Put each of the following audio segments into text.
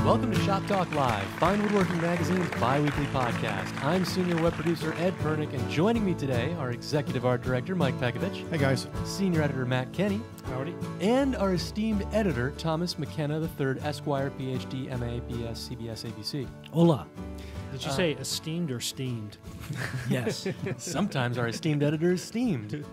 Welcome to Shop Talk Live, Fine Woodworking Magazine's bi-weekly podcast. I'm senior web producer Ed Pernick, and joining me today are executive art director Mike Pekovich. Hey guys. Senior editor Matt Kenny. Howdy. And our esteemed editor Thomas McKenna III, Esquire, PhD, MA, BS, CBS, ABC. Hola. Did you say esteemed or steamed? Yes. Sometimes our esteemed editor is steamed.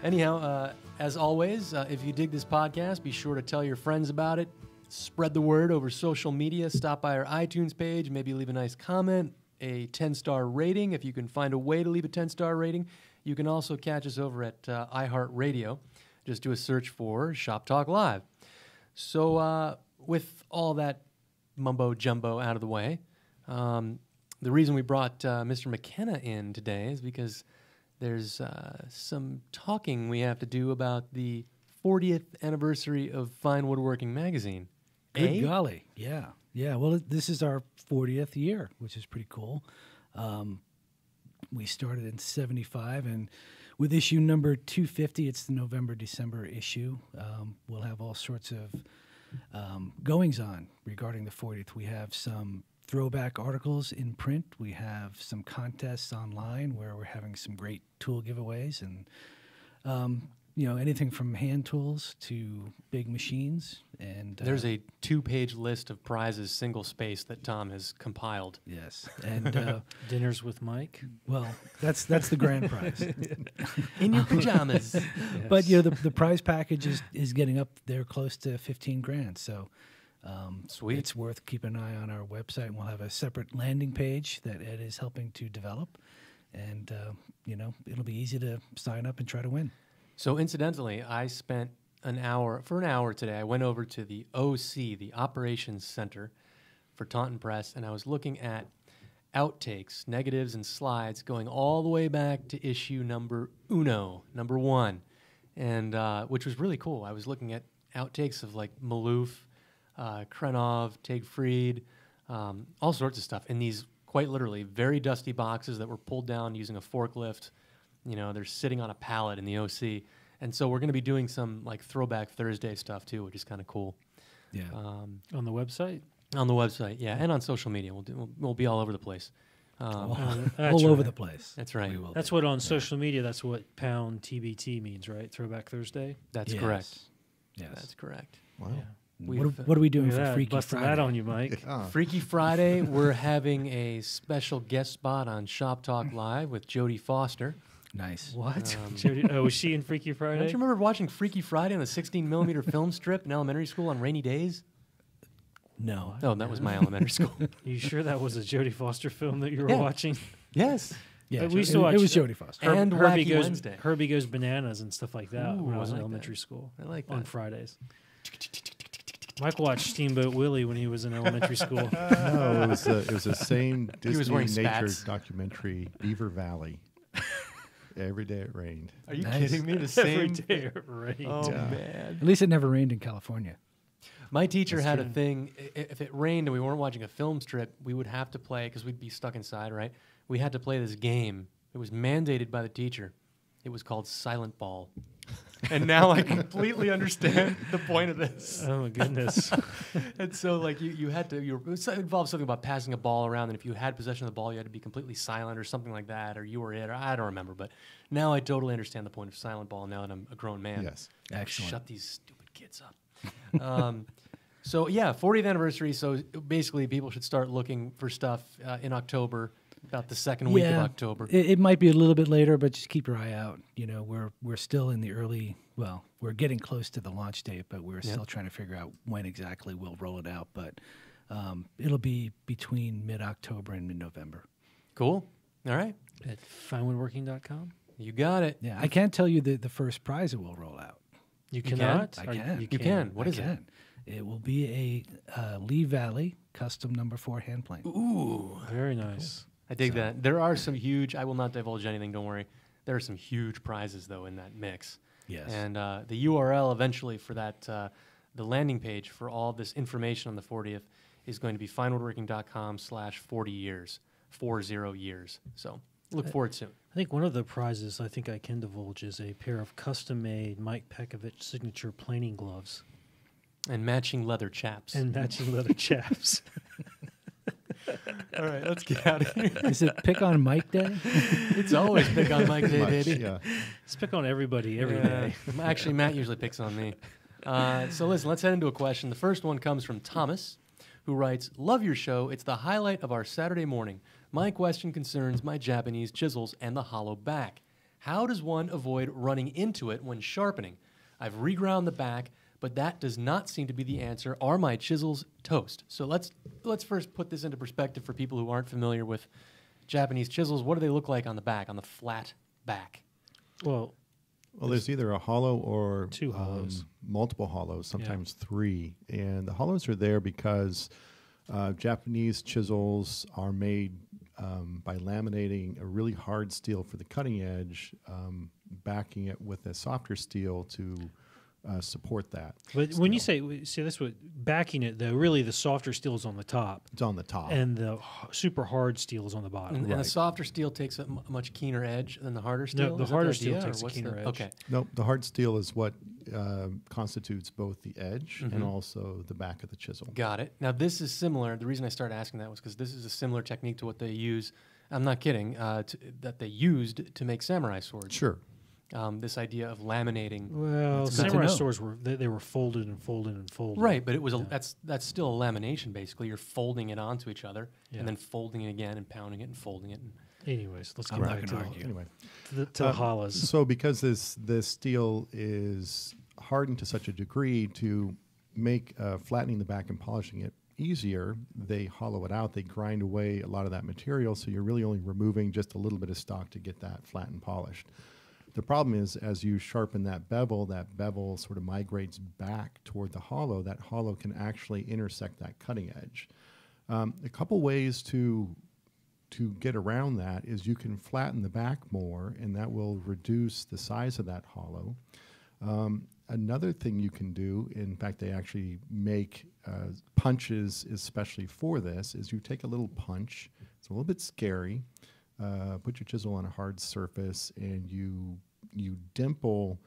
Anyhow, as always, if you dig this podcast, be sure to tell your friends about it. Spread the word over social media. Stop by our iTunes page. Maybe leave a nice comment, a 10-star rating. If you can find a way to leave a 10-star rating, you can also catch us over at iHeartRadio. Just do a search for Shop Talk Live. So with all that mumbo-jumbo out of the way, the reason we brought Mr. McKenna in today is because there's some talking we have to do about the 40th anniversary of Fine Woodworking Magazine. Good golly. Yeah. Yeah. Well, this is our 40th year, which is pretty cool. We started in 75, and with issue number 250, it's the November-December issue. We'll have all sorts of goings on regarding the 40th. We have some throwback articles in print. We have some contests online where we're having some great tool giveaways and anything from hand tools to big machines. And there's a 2-page list of prizes, single space, that Tom has compiled. Yes, and Dinners with Mike. well, that's the grand prize. In your pajamas. Yes. But the prize package is getting up there close to $15,000. So Sweet. It's worth keeping an eye on our website. And we'll have a separate landing page that Ed is helping to develop, and it'll be easy to sign up and try to win. So incidentally, I spent an hour today. I went over to the OC, the Operations Center for Taunton Press, and I was looking at outtakes, negatives, and slides going all the way back to issue number 1, and which was really cool. I was looking at outtakes of like Maloof, Krenov, Tegfried, all sorts of stuff in these quite literally very dusty boxes that were pulled down using a forklift. They're sitting on a pallet in the OC. And so we're going to be doing some like Throwback Thursday stuff too, which is kind of cool. Yeah. On the website? On the website, yeah. And on social media. We'll be all over the place. all right. over the place. That's right. We will That's be. what on social media, that's what pound TBT means, right? Throwback Thursday? That's Yes. correct. Yes. That's correct. Wow. Yeah. What are we doing Look at for that, Freaky busting Friday? that on you, Mike. Freaky Friday, we're having a special guest spot on Shop Talk Live with Jodie Foster. Nice. What? Jody, was she in Freaky Friday? Don't you remember watching Freaky Friday on the 16mm film strip in elementary school on rainy days? No. Oh, that was my elementary school. You sure that was a Jodie Foster film that you were Yeah. watching? Yes. Yeah, We used it, to watch it was Jodie Foster. And Wacky Wednesday. Herbie Goes Bananas and stuff like that Ooh, when I was I in like elementary that. school. I like On that. Fridays. Mike watched Steamboat Willie when he was in elementary school. No, it was the same was Disney wearing nature spats. documentary, Beaver Valley. Every day it rained. Are you Nice. kidding me? The Every same day it rained. Oh, Yeah. man. At least it never rained in California. My teacher That's had a true. thing. If it rained and we weren't watching a film strip, we would have to play, because we'd be stuck inside, right? We had to play this game. It was mandated by the teacher. It was called Silent Ball. And now I completely understand the point of this. Oh, my goodness. And so, like, you had to, it involved something about passing a ball around, and if you had possession of the ball, you had to be completely silent or something like that, or you were it, or I don't remember. But now I totally understand the point of Silent Ball now that I'm a grown man. Yes. Excellent. Shut these stupid kids up. So, yeah, 40th anniversary. So, basically, people should start looking for stuff in October, about the second week of October. It might be a little bit later, but just keep your eye out. We're still in the early. Well, we're getting close to the launch date, but we're still trying to figure out when exactly we'll roll it out. But it'll be between mid-October and mid-November. Cool. All right. At finewoodworking.com? You got it. Yeah, I can't tell you the first prize that we'll roll out. You can? cannot? I can. You can. What I is it? can. It will be a Lee Valley custom number 4 hand plane. Ooh. Very nice. I dig that. There are some huge, I will not divulge anything, don't worry. There are some huge prizes, though, in that mix. Yes. And the URL eventually for that, the landing page for all this information on the 40th is going to be finewoodworking.com/40 years, 40 years. So look forward soon. I think one of the prizes I think I can divulge is a pair of custom-made Mike Pekovich signature planing gloves. And matching leather chaps. And matching leather chaps. All right, let's get out of here. Is it Pick on Mike Day? It's always pick on Mike Day, Much, baby. yeah. Let's pick on everybody every day. Actually, Matt usually picks on me. So listen, let's head into a question. The first one comes from Thomas, who writes, "Love your show. It's the highlight of our Saturday morning. My question concerns my Japanese chisels and the hollow back. How does one avoid running into it when sharpening? I've reground the back, but that does not seem to be the answer. Are my chisels toast?" So let's first put this into perspective for people who aren't familiar with Japanese chisels. What do they look like on the back, on the flat back? Well, There's either a hollow or two hollows. multiple hollows, sometimes three. And the hollows are there because Japanese chisels are made by laminating a really hard steel for the cutting edge, backing it with a softer steel to support that. But when you say that's what backing it though, really the softer steel is on the top, It's on the top. and the super hard steel is on the bottom. And the softer steel takes a much keener edge than the harder steel? the Is that harder idea, steel or takes a what's keener edge. Okay. No, the hard steel is what constitutes both the edge and also the back of the chisel. Got it. Now, this is similar. The reason I started asking that was because this is a similar technique to what they use. I'm not kidding. That they used to make samurai swords. Sure. This idea of laminating. Well, That's good to samurai know. swords were they were folded and folded and folded. Right, but it was that's still a lamination. Basically, you're folding it onto each other Yeah. and then folding it again and pounding it and folding it. And Anyways, let's I'm get not back gonna to argue. Anyway. the hollows. So because this steel is hardened to such a degree to make flattening the back and polishing it easier, they hollow it out. They grind away a lot of that material, so you're really only removing just a little bit of stock to get that flat and polished. The problem is, as you sharpen that bevel sort of migrates back toward the hollow. That hollow can actually intersect that cutting edge. A couple ways to get around that is you can flatten the back more, and that will reduce the size of that hollow. Another thing you can do, in fact, they actually make punches especially for this, is you take a little punch. It's a little bit scary. Put your chisel on a hard surface, and you dimple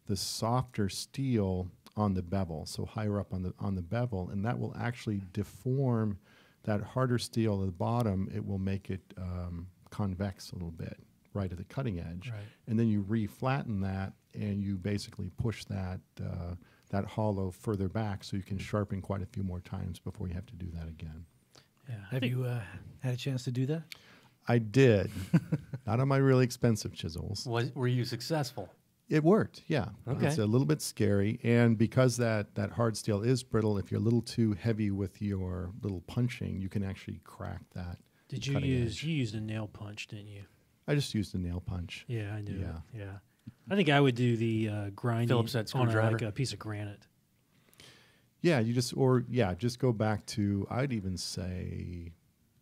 the softer steel on the bevel, so higher up on the bevel, and that will actually deform that harder steel at the bottom. It will make it convex a little bit right at the cutting edge, Right. and then you re-flatten that, and you basically push that hollow further back, so you can sharpen quite a few more times before you have to do that again. Yeah, Have you had a chance to do that? I did, not on my really expensive chisels. were you successful? It worked, yeah. Okay. It's a little bit scary, and because that hard steel is brittle, if you're a little too heavy with your little punching, you can actually crack that. Did you cutting use edge. you used a nail punch, didn't you? I just used a nail punch. Yeah, I knew. Yeah. Yeah, I think I would do the grinding Phillips head on screwdriver. like a piece of granite. Yeah, just go back to, I'd even say,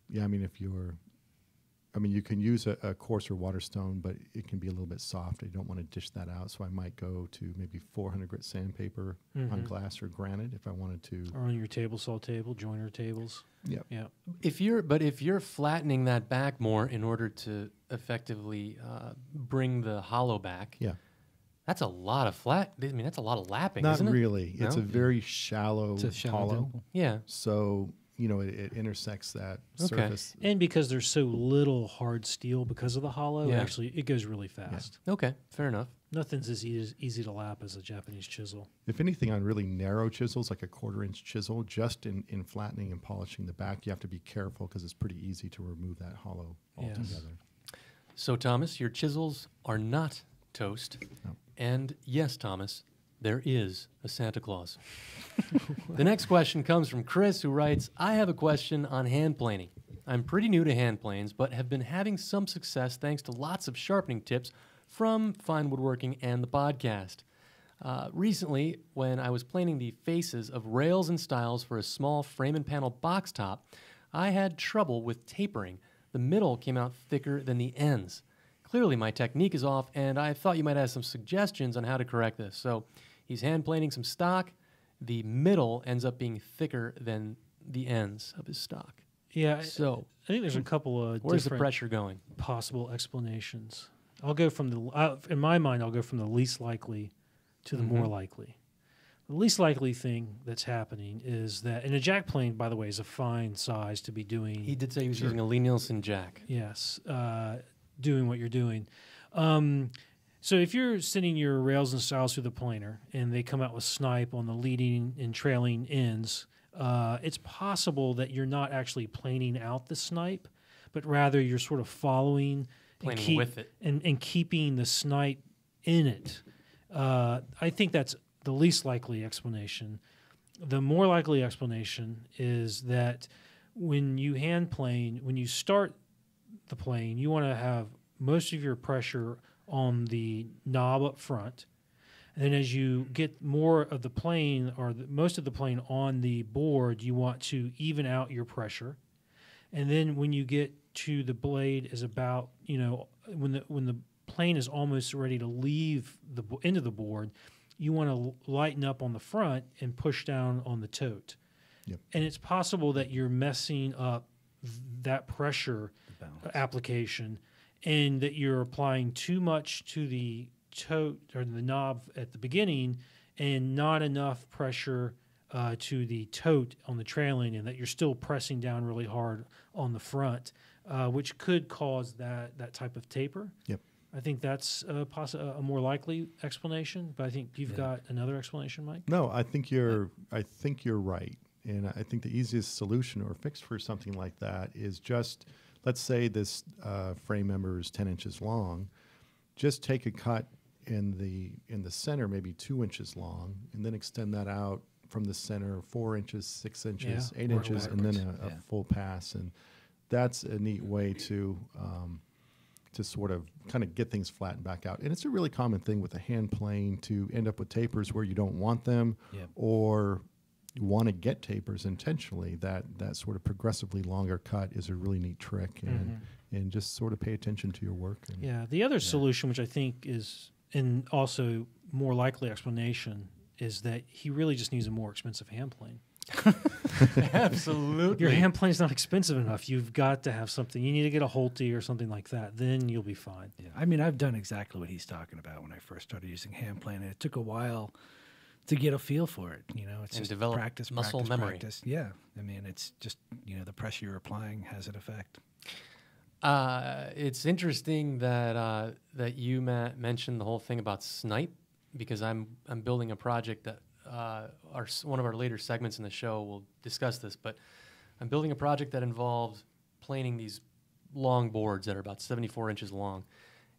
yeah, I mean, you can use a coarser Waterstone, but it can be a little bit soft. You don't want to dish that out, so I might go to maybe 400 grit sandpaper on glass or granite if I wanted to. Or on your table saw table, joiner tables. Yep. Yeah. If you're flattening that back more in order to effectively bring the hollow back, Yeah. that's a lot of that's a lot of lapping, Not isn't it? really. It's No? a very shallow, It's a shallow hollow. dimple. Yeah. So, it intersects that Okay. surface. And because there's so little hard steel because of the hollow, Yeah. actually it goes really fast. Okay. Fair enough. Nothing's as easy to lap as a Japanese chisel. If anything, on really narrow chisels, like a 1/4-inch chisel, just in flattening and polishing the back, you have to be careful because it's pretty easy to remove that hollow Yes. altogether. So, Thomas, your chisels are not toast. No. And yes, Thomas, there is a Santa Claus. The next question comes from Chris, who writes, "I have a question on hand planing. I'm pretty new to hand planes, but have been having some success thanks to lots of sharpening tips from Fine Woodworking and the podcast. Recently, when I was planing the faces of rails and stiles for a small frame and panel box top, I had trouble with tapering. The middle came out thicker than the ends. Clearly, my technique is off, and I thought you might have some suggestions on how to correct this." So he's hand planing some stock. The middle ends up being thicker than the ends of his stock. Yeah, So I think there's a couple of where's the different pressure going? possible explanations. I'll go from in my mind, I'll go from the least likely to the more likely. The least likely thing that's happening is that, and a jack plane, by the way, is a fine size to be doing. He did say he was using a Lee Nielsen jack. Yes, doing what you're doing. So if you're sending your rails and stiles through the planer and they come out with snipe on the leading and trailing ends, it's possible that you're not actually planing out the snipe, but rather you're sort of following Planing with it. and keeping the snipe in it. I think that's the least likely explanation. The more likely explanation is that when you hand plane, when you start the plane, you want to have most of your pressure on the knob up front. And then as you get more of the plane or most of the plane on the board, you want to even out your pressure. And then when you get to the blade is about, when the plane is almost ready to leave the into the board, you want to lighten up on the front and push down on the tote. Yep. And it's possible that you're messing up that pressure application and that you're applying too much to the tote or the knob at the beginning and not enough pressure to the tote on the trailing, and that you're still pressing down really hard on the front, which could cause that type of taper. Yep. I think that's a more likely explanation, but I think you've got another explanation, Mike. No, I think you're right, and I think the easiest solution or fix for something like that is just, let's say this frame member is 10 inches long, just take a cut in the center, maybe 2 inches long, and then extend that out from the center 4 inches, 6 inches, 8 inches, and then a full pass, and that's a neat way to sort of kind of get things flattened back out. And it's a really common thing with a hand plane to end up with tapers where you don't want them, or you want to get tapers intentionally. That sort of progressively longer cut is a really neat trick, and just sort of pay attention to your work. And the other solution, which I think is, and also more likely explanation, is that he really just needs a more expensive hand plane. Absolutely. Your hand plane's not expensive enough. You've got to have something. You need to get a Holte or something like that. Then you'll be fine. Yeah, I mean, I've done exactly what he's talking about when I first started using hand plane, and it took a while to get a feel for it. It's And just develop practice, muscle practice, memory. practice. Yeah, I mean, it's just the pressure you're applying has an effect. It's interesting that you, Matt, mentioned the whole thing about snipe, because I'm building a project that one of our later segments in the show will discuss this, but I'm building a project that involves planing these long boards that are about 74 inches long,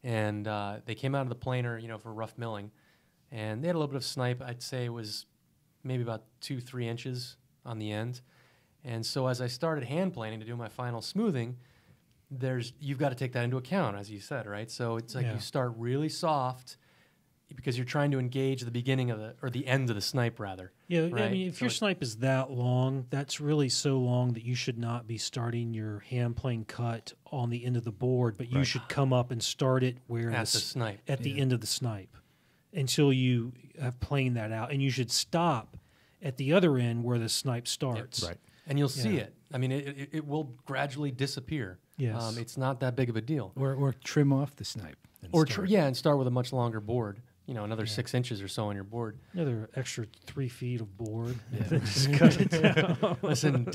and they came out of the planer, for rough milling, and they had a little bit of snipe. I'd say it was maybe about 2-3 inches on the end, and so as I started hand planing to do my final smoothing, you've got to take that into account, as you said, right? So it's like you start really soft, because you're trying to engage the beginning of the end of the snipe, rather. Yeah, right? I mean, if your snipe is that long, that's really so long that you should not be starting your hand plane cut on the end of the board, but you should come up and start it where At the snipe. at the end of the snipe, until you have planed that out, and you should stop at the other end where the snipe starts. Right. And you'll see it. I mean, it will gradually disappear. Yes. It's not that big of a deal. Or trim off the snipe. and Or start. and start with a much longer board. Another 6 inches or so on your board. Another extra 3 feet of board. Yeah. Just cut it down. Listen,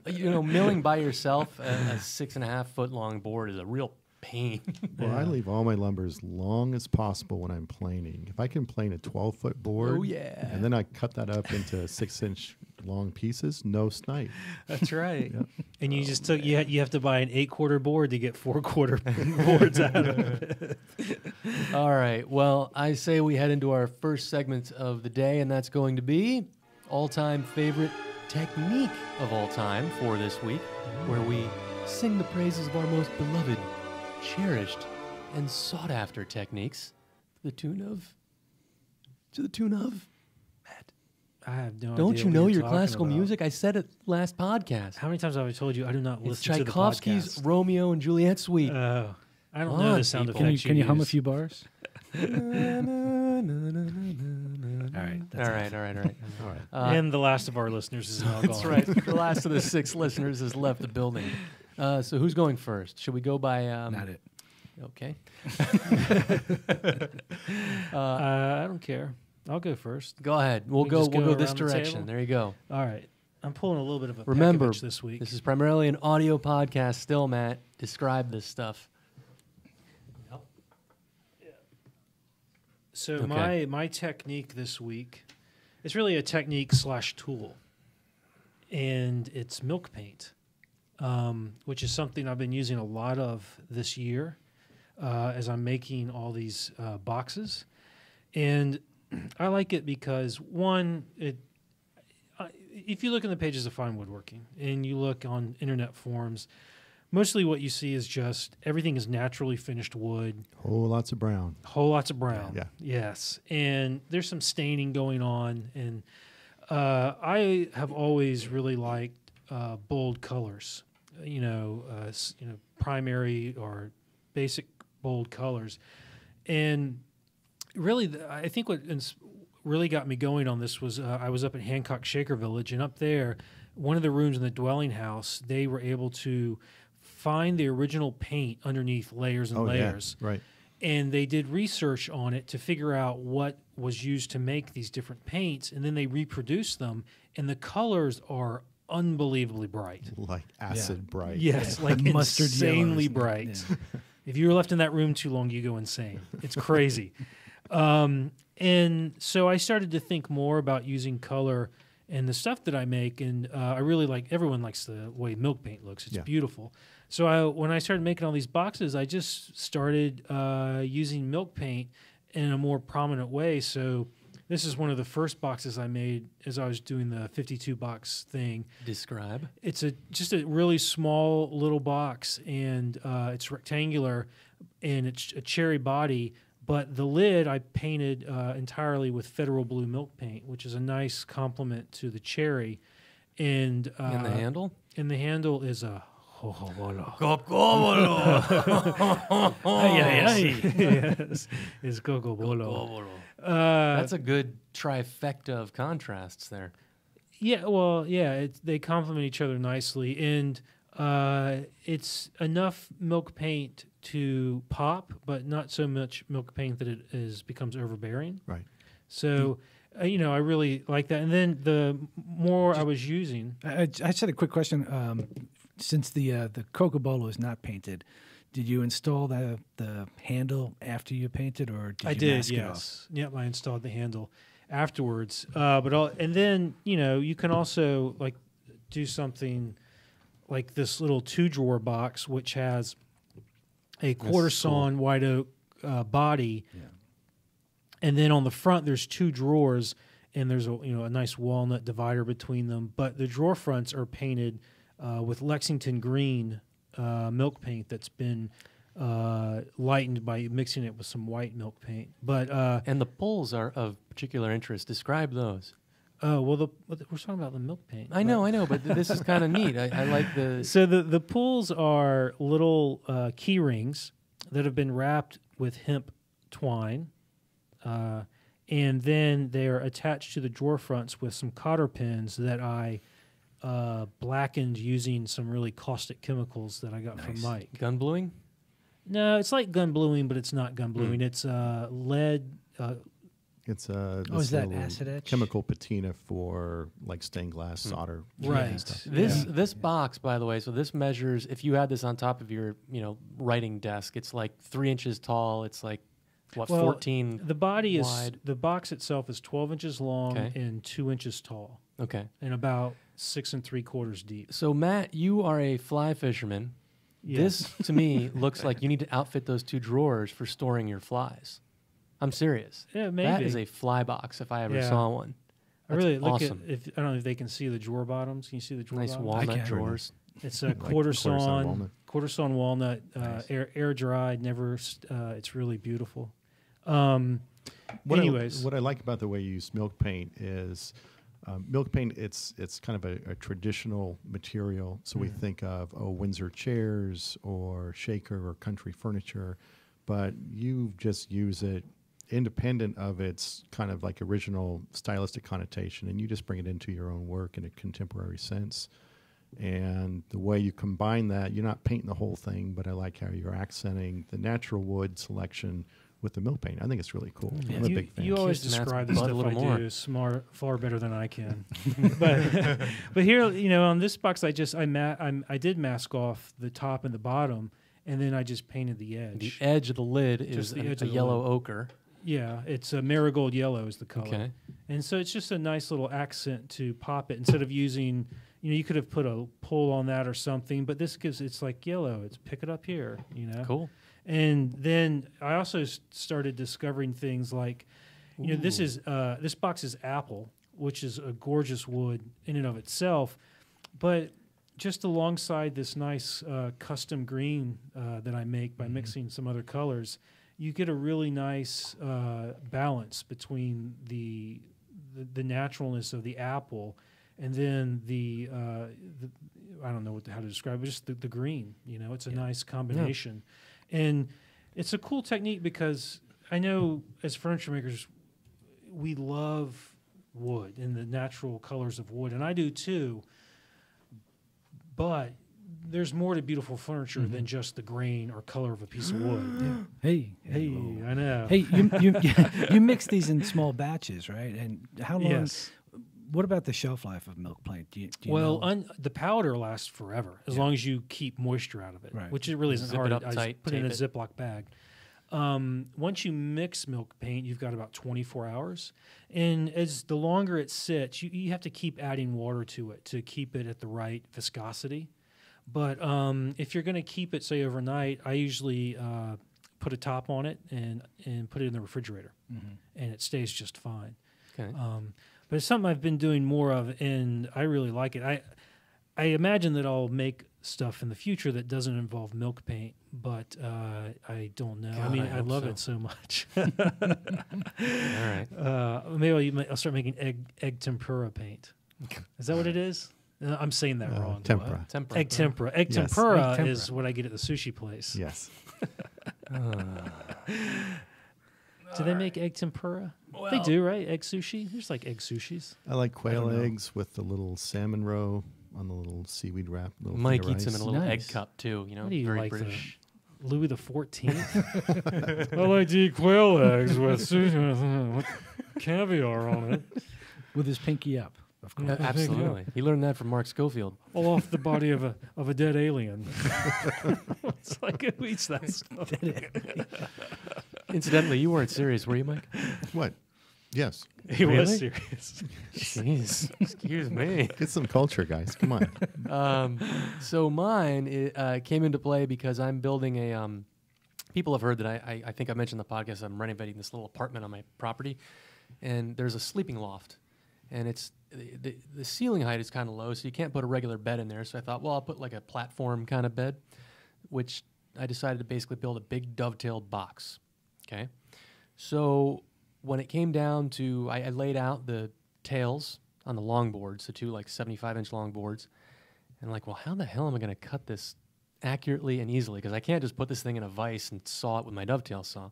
milling by yourself a 6.5 foot long board is a real pain. Well, I leave all my lumber as long as possible when I'm planing. If I can plane a 12-foot board, and then I cut that up into 6-inch long pieces, no snipe. That's right. And you just took you have to buy an 8-quarter board to get 4-quarter boards out of it. All right. Well, I say we head into our first segment of the day, and that's going to be all-time favorite technique of all time for this week, where we sing the praises of our most beloved, cherished, and sought-after techniques to the tune of Matt. I have no idea. Don't you what know you're your talking classical about. music? I said it last podcast. How many times have I told you I do not It's listen to the Tchaikovsky's podcast? Romeo and Juliet suite. Oh, I don't Come know on, the sound people. effects. Can you hum a use. few bars? All All right. right. And the last of our listeners is now That's gone. right. The last of the 6 listeners has left the building. So who's going first? Should we go by... Not it. Okay. I don't care. I'll go first. Go ahead. We'll We go. just We'll go go this around the direction. table? There you go. All right. I'm pulling a little bit of a Remember, Pekovich this week. this is primarily an audio podcast. Still, Matt, describe this stuff. So Okay. my technique this week, it's really a technique / tool, and it's milk paint, which is something I've been using a lot of this year as I'm making all these boxes, and I like it because one, if you look in the pages of Fine Woodworking and you look on internet forums, mostly what you see is just everything is naturally finished wood. Oh, lots of brown. Whole lots of brown. Yeah. Yes. And there's some staining going on. And I have always really liked bold colors, primary or basic bold colors. And really, I think what really got me going on this was I was up at Hancock Shaker Village, and up there, one of the rooms in the dwelling house, they were able to find the original paint underneath layers and layers. Yeah, right. And they did research on it to figure out what was used to make these different paints, and then they reproduced them, and the colors are unbelievably bright. Like acid bright. Yes, Yeah, like mustard insanely yellows. bright. Yeah. If you were left in that room too long, you go insane. It's crazy. And so I started to think more about using color in the stuff that I make, and I really everyone likes the way milk paint looks. It's beautiful. So when I started making all these boxes, I just started using milk paint in a more prominent way. So this is one of the first boxes I made as I was doing the 52 box thing. Describe. It's just a really small little box, and it's rectangular, and it's a cherry body. But the lid I painted entirely with Federal Blue milk paint, which is a nice complement to the cherry. And the handle? And the handle is a Cocobolo. Yes, it's Cocobolo. That's a good trifecta of contrasts there. Yeah, well, yeah, they complement each other nicely, and it's enough milk paint to pop, but not so much milk paint that it becomes overbearing. Right. So, I really like that. And then the more I was using, I just had a quick question. Since the Cocobolo is not painted, did you install the handle after you painted, or did I you did, mask it off? yes. Yep, I installed the handle afterwards. And then you can also do something like this little 2-drawer box, which has a quarter sawn white oak body, and then on the front there's 2 drawers, and there's a nice walnut divider between them. But the drawer fronts are painted with Lexington green milk paint that's been lightened by mixing it with some white milk paint. But And the pulls are of particular interest. Describe those. we're talking about the milk paint. I know, but this is kind of neat. I like the... So the pulls are little key rings that have been wrapped with hemp twine, and then they are attached to the drawer fronts with some cotter pins that I blackened using some really caustic chemicals that I got from Mike. Gun bluing? No, it's like gun bluing, but it's not gun bluing. It's lead. It's is that acid etch? chemical patina for like stained glass solder. Right. and stuff. This box, by the way, so this measures, if you had this on top of your, writing desk, it's like 3 inches tall. It's like, 14 The body wide? is, the box itself is 12 inches long Okay. and 2 inches tall, Okay. and about 6 3/4 deep. So, Matt, you are a fly fisherman. Yes. This, to me, looks like you need to outfit those 2 drawers for storing your flies. I'm serious. Yeah, maybe. That is a fly box if I ever Yeah. saw one. I really look awesome. at I don't know if they can see the drawer bottoms. Can you see the drawer Nice bottoms? walnut can. drawers. It's a Like quarter sawn walnut. walnut, air dried. Never. It's really beautiful. What I like about the way you use milk paint is milk paint. It's kind of a traditional material. So we think of Windsor chairs or shaker or country furniture, but you just use it independent of its kind of like original stylistic connotation, and you just bring it into your own work in a contemporary sense. And the way you combine that, you're not painting the whole thing, but I like how you're accenting the natural wood selection with the milk paint. I think it's really cool. Yeah. I'm a big fan. You always Kiss Matt's describe the butt a stuff little I more. do far better than I can. but here, on this box, I did mask off the top and the bottom, and then I just painted the edge. The edge of the lid Just is the a edge of the yellow lid. ochre. Yeah, it's a marigold yellow is the color. Okay. And so it's just a nice little accent to pop it instead of using, you could have put a pull on that or something, but this it's like yellow. It's pick it up here, Cool. And then I also started discovering things like, this box is apple, which is a gorgeous wood in and of itself, but just alongside this nice custom green that I make by mixing some other colors, you get a really nice balance between the naturalness of the apple and then the I don't know how to describe it, just the green. It's a nice combination. And it's a cool technique because I know as furniture makers, we love wood and the natural colors of wood, and I do too. But there's more to beautiful furniture than just the grain or color of a piece of wood. Hey, I know. hey, you mix these in small batches, right? And how long? Yes. What about the shelf life of milk paint? Do you Well, know? the powder lasts forever as long as you keep moisture out of it, Right. which it really isn't Zip hard. it up I just tight, put it in a tape Ziploc bag. Once you mix milk paint, you've got about 24 hours. And as the longer it sits, you have to keep adding water to it to keep it at the right viscosity. But if you're going to keep it, say, overnight, I usually put a top on it and put it in the refrigerator, and it stays just fine. Okay. But it's something I've been doing more of, and I really like it. I imagine that I'll make stuff in the future that doesn't involve milk paint, but I don't know. God, I I hope love so. it so much. All right. Maybe I'll start making egg tempura paint. Is that what it is? I'm saying that wrong. Tempura. Tempera. Egg tempura. Egg Yes. tempura Egg tempura. is what I get at the sushi place. Yes. Do they make egg tempura? They do, right? Egg sushi? There's like egg sushis. I like quail don't know. eggs with the little salmon roe on the little seaweed wrap. Little Mike finger eats them in rice. a little egg Nice. cup too. What do you Very like, British. Louis the 14th. I like to eat quail eggs with sushi with caviar on it. With his pinky up, of course. Absolutely. He learned that from Mark Schofield. All off the body of a dead alien. It's like who eats that stuff? Incidentally, you weren't serious, were you, Mike? What? Yes. He was Really? serious. Jeez. Excuse me. Get some culture, guys. Come on. So mine came into play because I'm building a. People have heard that I think I mentioned in the podcast. I'm renovating this little apartment on my property, and there's a sleeping loft, and it's the ceiling height is kind of low, so you can't put a regular bed in there. So I thought, well, I'll put like a platform kind of bed, which I decided to basically build a big dovetail box. Okay, so when it came down to, I laid out the tails on the long boards, the two like 75-inch long boards, and like, well, how the hell am I going to cut this accurately and easily? Because I can't just put this thing in a vise and saw it with my dovetail saw.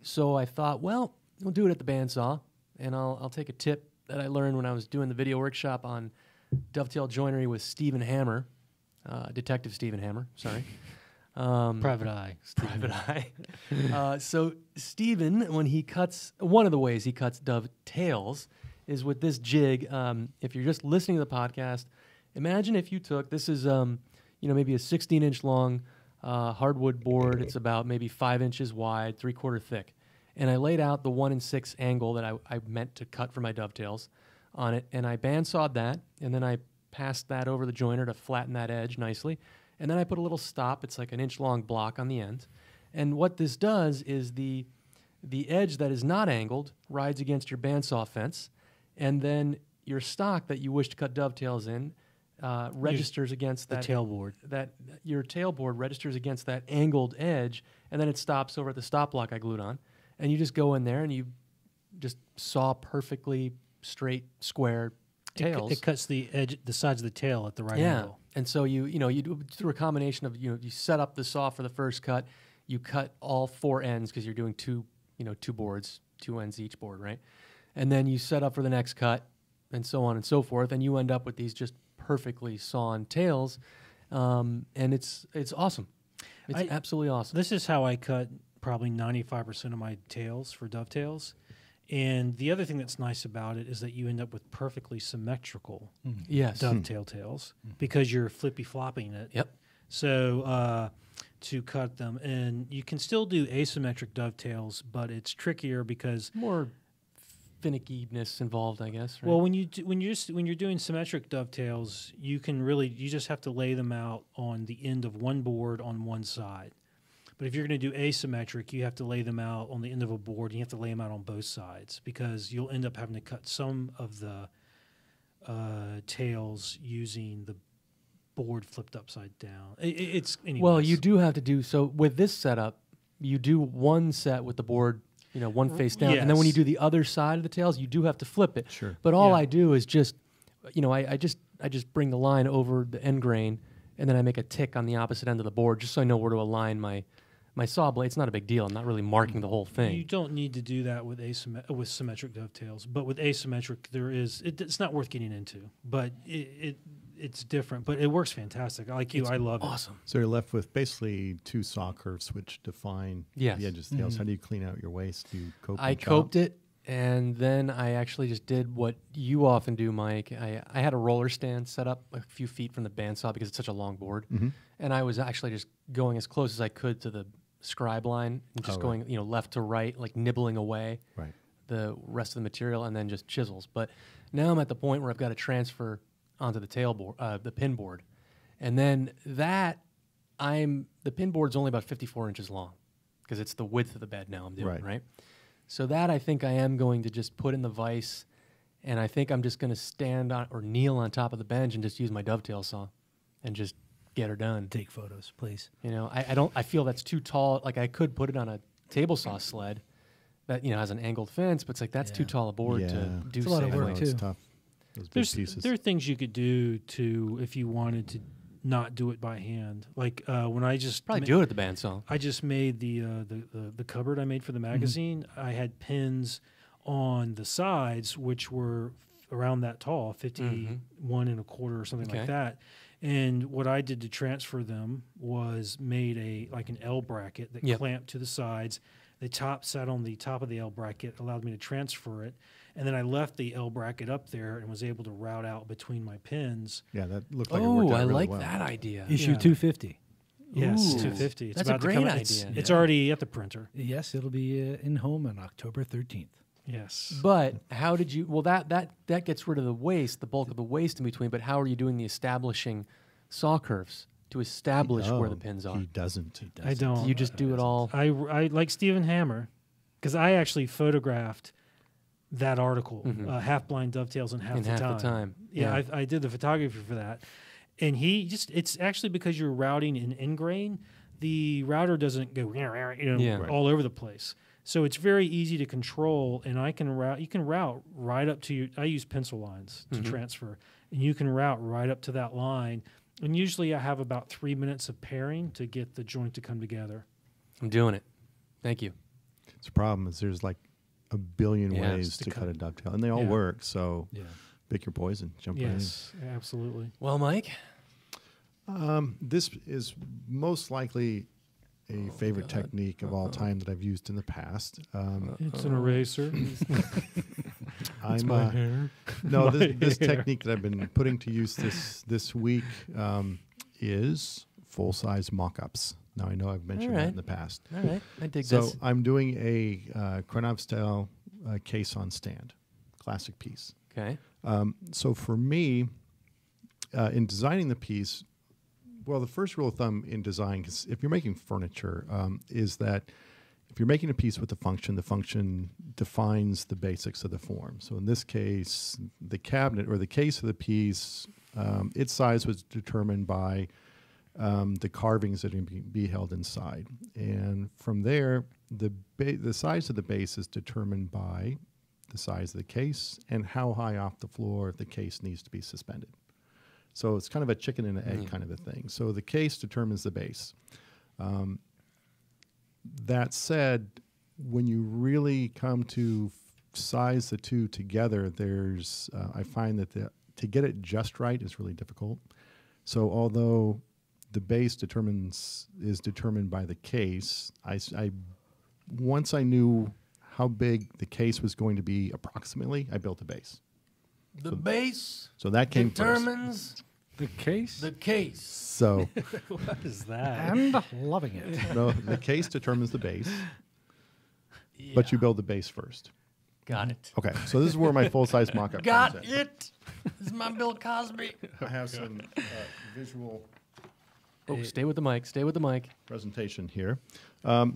So I thought, well, we'll do it at the bandsaw, and I'll take a tip that I learned when I was doing the video workshop on dovetail joinery with Stephen Hammer, Detective Stephen Hammer, sorry. Private eye. Private eye. So Stephen, when he cuts, one of the ways he cuts dovetails is with this jig. If you're just listening to the podcast, imagine if you took, this is maybe a 16-inch long hardwood board. It's about maybe 5 inches wide, 3/4 thick. And I laid out the 1-in-6 angle that I meant to cut for my dovetails on it, and I bandsawed that, and then I passed that over the joiner to flatten that edge nicely. And then I put a little stop. It's like an inch-long block on the end. And what this does is the edge that is not angled rides against your bandsaw fence, and then your stock that you wish to cut dovetails in registers against The that tailboard. that your tailboard registers against that angled edge, and then it stops over at the stop block I glued on. And you just go in there and you just saw perfectly straight, square tails. It cuts the sides of the tail at the right Yeah. angle. And so you do through a combination of, you set up the saw for the first cut, you cut all 4 ends because you're doing two boards, 2 ends each board, right? And then you set up for the next cut, and so on and so forth, and you end up with these just perfectly sawn tails, and it's awesome. It's absolutely awesome. This is how I cut probably 95% of my tails for dovetails. And the other thing that's nice about it is that you end up with perfectly symmetrical Yes. dovetail tails because you're flippy flopping it. Yep. So to cut them, and you can still do asymmetric dovetails, but it's trickier because More finickiness involved, I guess. Right? well, when you're doing symmetric dovetails, you just have to lay them out on the end of one board on one side. But if you're going to do asymmetric, you have to lay them out on the end of a board. And you have to lay them out on both sides because you'll end up having to cut some of the tails using the board flipped upside down. It's anyways. Well, you do have to do so with this setup. You do one set with the board, one face down, and then when you Yes. do the other side of the tails, you do have to flip it. Sure. But all Yeah. I do is just, I just bring the line over the end grain, and then I make a tick on the opposite end of the board, just so I know where to align my saw blade. It's not a big deal. I'm not really marking the whole thing. You don't need to do that with symmetric dovetails, but with asymmetric, it's not worth getting into. But it's different, but it works fantastic. Like you, I love it. Awesome. So you're left with basically two saw curves which define Yes. the edges of the tails. How do you clean out your waste? Do you cope I and chop? coped it, and then I actually just did what you often do, Mike. I had a roller stand set up a few feet from the bandsaw because it's such a long board, and I was actually just going as close as I could to the scribe line and just going, left to right, like nibbling away Right. the rest of the material, and then just chisels. But now I'm at the point where I've got to transfer onto the tail board, the pin board, and then the pin board's only about 54 inches long because it's the width of the bed now I'm doing, right? So that I think I am going to just put in the vise, and I think I'm just going to stand on or kneel on top of the bench and just use my dovetail saw and just get her done. Take photos, please. I feel that's too tall. Like I could put it on a table saw sled that has an angled fence, but it's like that's too tall a board to Yeah. do It's a lot of safely. work, It's too. tough. Those big pieces. There are things you could do to if you wanted to not do it by hand. Like when I just Probably do it at the bandsaw. I just made the cupboard I made for the magazine. I had pins on the sides which were around that tall, 51 and a quarter or something Okay. like that. And what I did to transfer them was made an L bracket that clamped to the sides. The top sat on the top of the L bracket, allowed me to transfer it. And then I left the L bracket up there and was able to route out between my pins. Yeah, that looked like it worked Oh, out I really like well. that idea. Issue Yeah. 250. Yes, Ooh. 250. It's That's a about to great come idea. It's already at the printer. Yes, it'll be in home on October 13th. Yes. But how did you? Well, that gets rid of the waste, the bulk of the waste in between. But how are you doing the establishing saw curves to establish where the pins are? He doesn't. I don't. You just do it all. I like Stephen Hammer because I actually photographed that article, Half Blind Dovetails in Half the Time. Yeah, I did the photography for that. And it's actually because you're routing in end grain, the router doesn't go all over the place. So it's very easy to control, and you can route right up to I use pencil lines to transfer, and you can route right up to that line. And usually I have about 3 minutes of pairing to get the joint to come together. I'm doing it. Thank you. It's a problem is there's like a billion Yeah, ways just to to cut cut a dovetail, and they all Yeah. work. So Yeah. pick your poison. Jump right in. Yes, absolutely. Well, Mike, This is most likely a favorite technique of all time that I've used in the past. It's an eraser. I'm my hair. no My this hair. technique that I've been putting to use this week is full size mock-ups. Now I know I've mentioned that in the past. all right, I dig So this. I'm doing a Krenov style case on stand, classic piece. Okay. So for me, in designing the piece, well, the first rule of thumb in design, because if you're making furniture, is that if you're making a piece with the function defines the basics of the form. So in this case, the cabinet or the case of the piece, its size was determined by the carvings that are going to be held inside. And from there, the size of the base is determined by the size of the case and how high off the floor the case needs to be suspended. So it's kind of a chicken and an egg kind of a thing. So the case determines the base. That said, when you really come to size the two together, I find that to get it just right is really difficult. So although the base is determined by the case, I once I knew how big the case was going to be approximately, I built a base. The base So that came first. determines The case? the case. So What is that? And loving it. no, the case determines the base, but you build the base first. Got it. Okay, so this is where my full-size mock-up Got comes in. it. This is my Bill Cosby. I have some visual Oh, stay with the mic. Stay with the mic. presentation here.